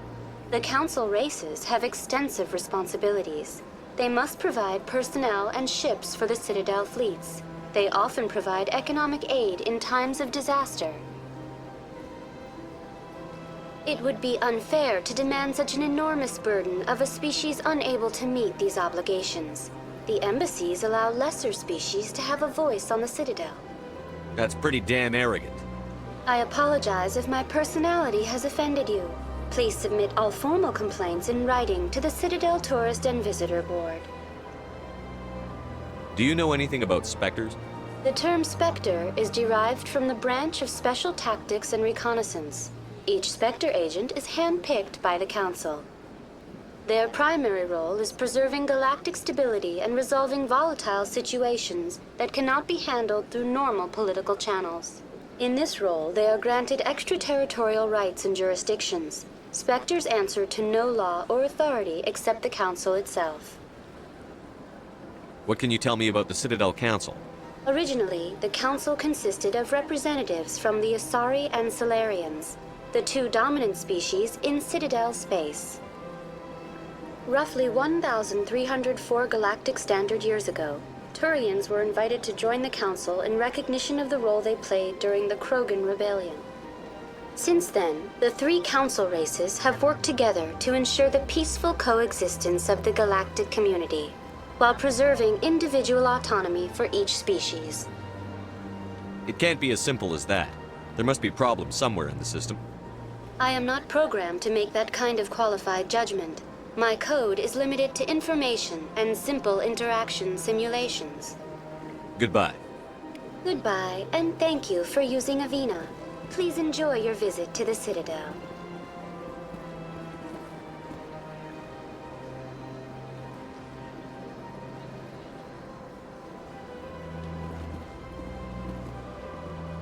The Council races have extensive responsibilities. They must provide personnel and ships for the Citadel fleets. They often provide economic aid in times of disaster. It would be unfair to demand such an enormous burden of a species unable to meet these obligations. The embassies allow lesser species to have a voice on the Citadel. That's pretty damn arrogant. I apologize if my personality has offended you. Please submit all formal complaints in writing to the Citadel Tourist and Visitor Board. Do you know anything about Spectres? The term Spectre is derived from the branch of Special Tactics and Reconnaissance. Each Spectre agent is hand-picked by the Council. Their primary role is preserving galactic stability and resolving volatile situations that cannot be handled through normal political channels. In this role, they are granted extraterritorial rights and jurisdictions. Spectres answer to no law or authority except the Council itself. What can you tell me about the Citadel Council? Originally, the Council consisted of representatives from the Asari and Salarians, the two dominant species in Citadel space. Roughly 1,304 galactic standard years ago, Turians were invited to join the Council in recognition of the role they played during the Krogan Rebellion. Since then, the three Council races have worked together to ensure the peaceful coexistence of the galactic community, while preserving individual autonomy for each species. It can't be as simple as that. There must be problems somewhere in the system. I am not programmed to make that kind of qualified judgment. My code is limited to information and simple interaction simulations. Goodbye. Goodbye, and thank you for using Avina. Please enjoy your visit to the Citadel.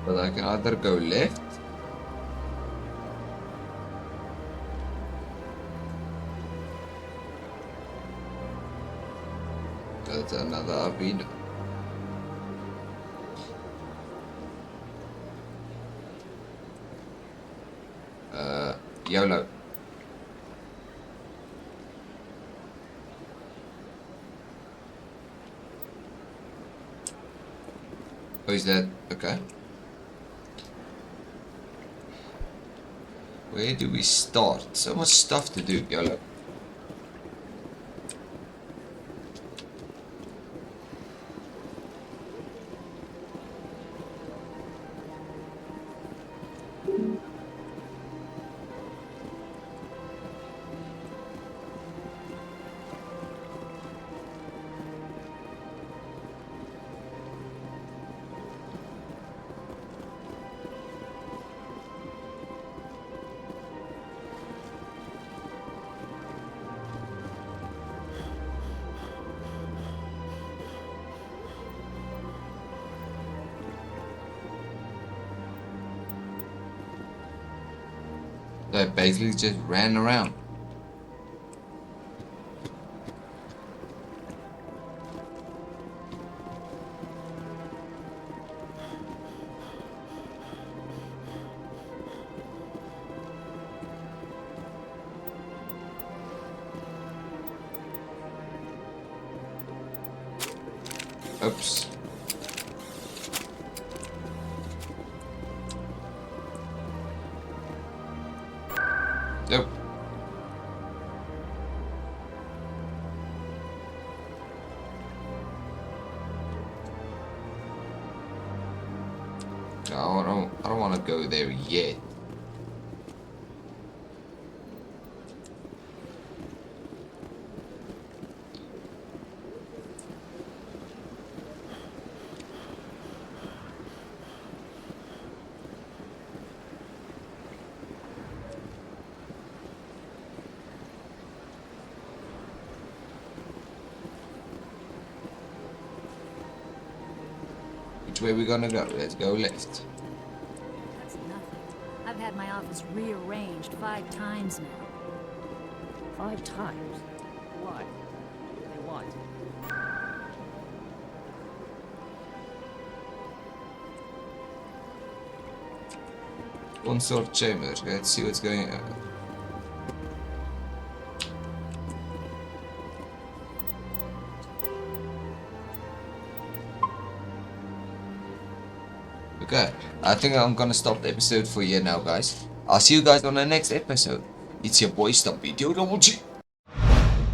But I can either go left enter another arena. YOLO. Oh, is that okay? Where do we start? So much stuff to do, YOLO. They basically just ran around. Oops. Nope. No, I don't want to go there yet. Which way we gonna go? Let's go left. That's nothing. I've had my office rearranged 5 times now. 5 times? Why? What do they want? One sort chamber. Let's see what's going on. Okay, I think I'm gonna stop the episode for here now, guys. I'll see you guys on the next episode. It's your boy Stumpy.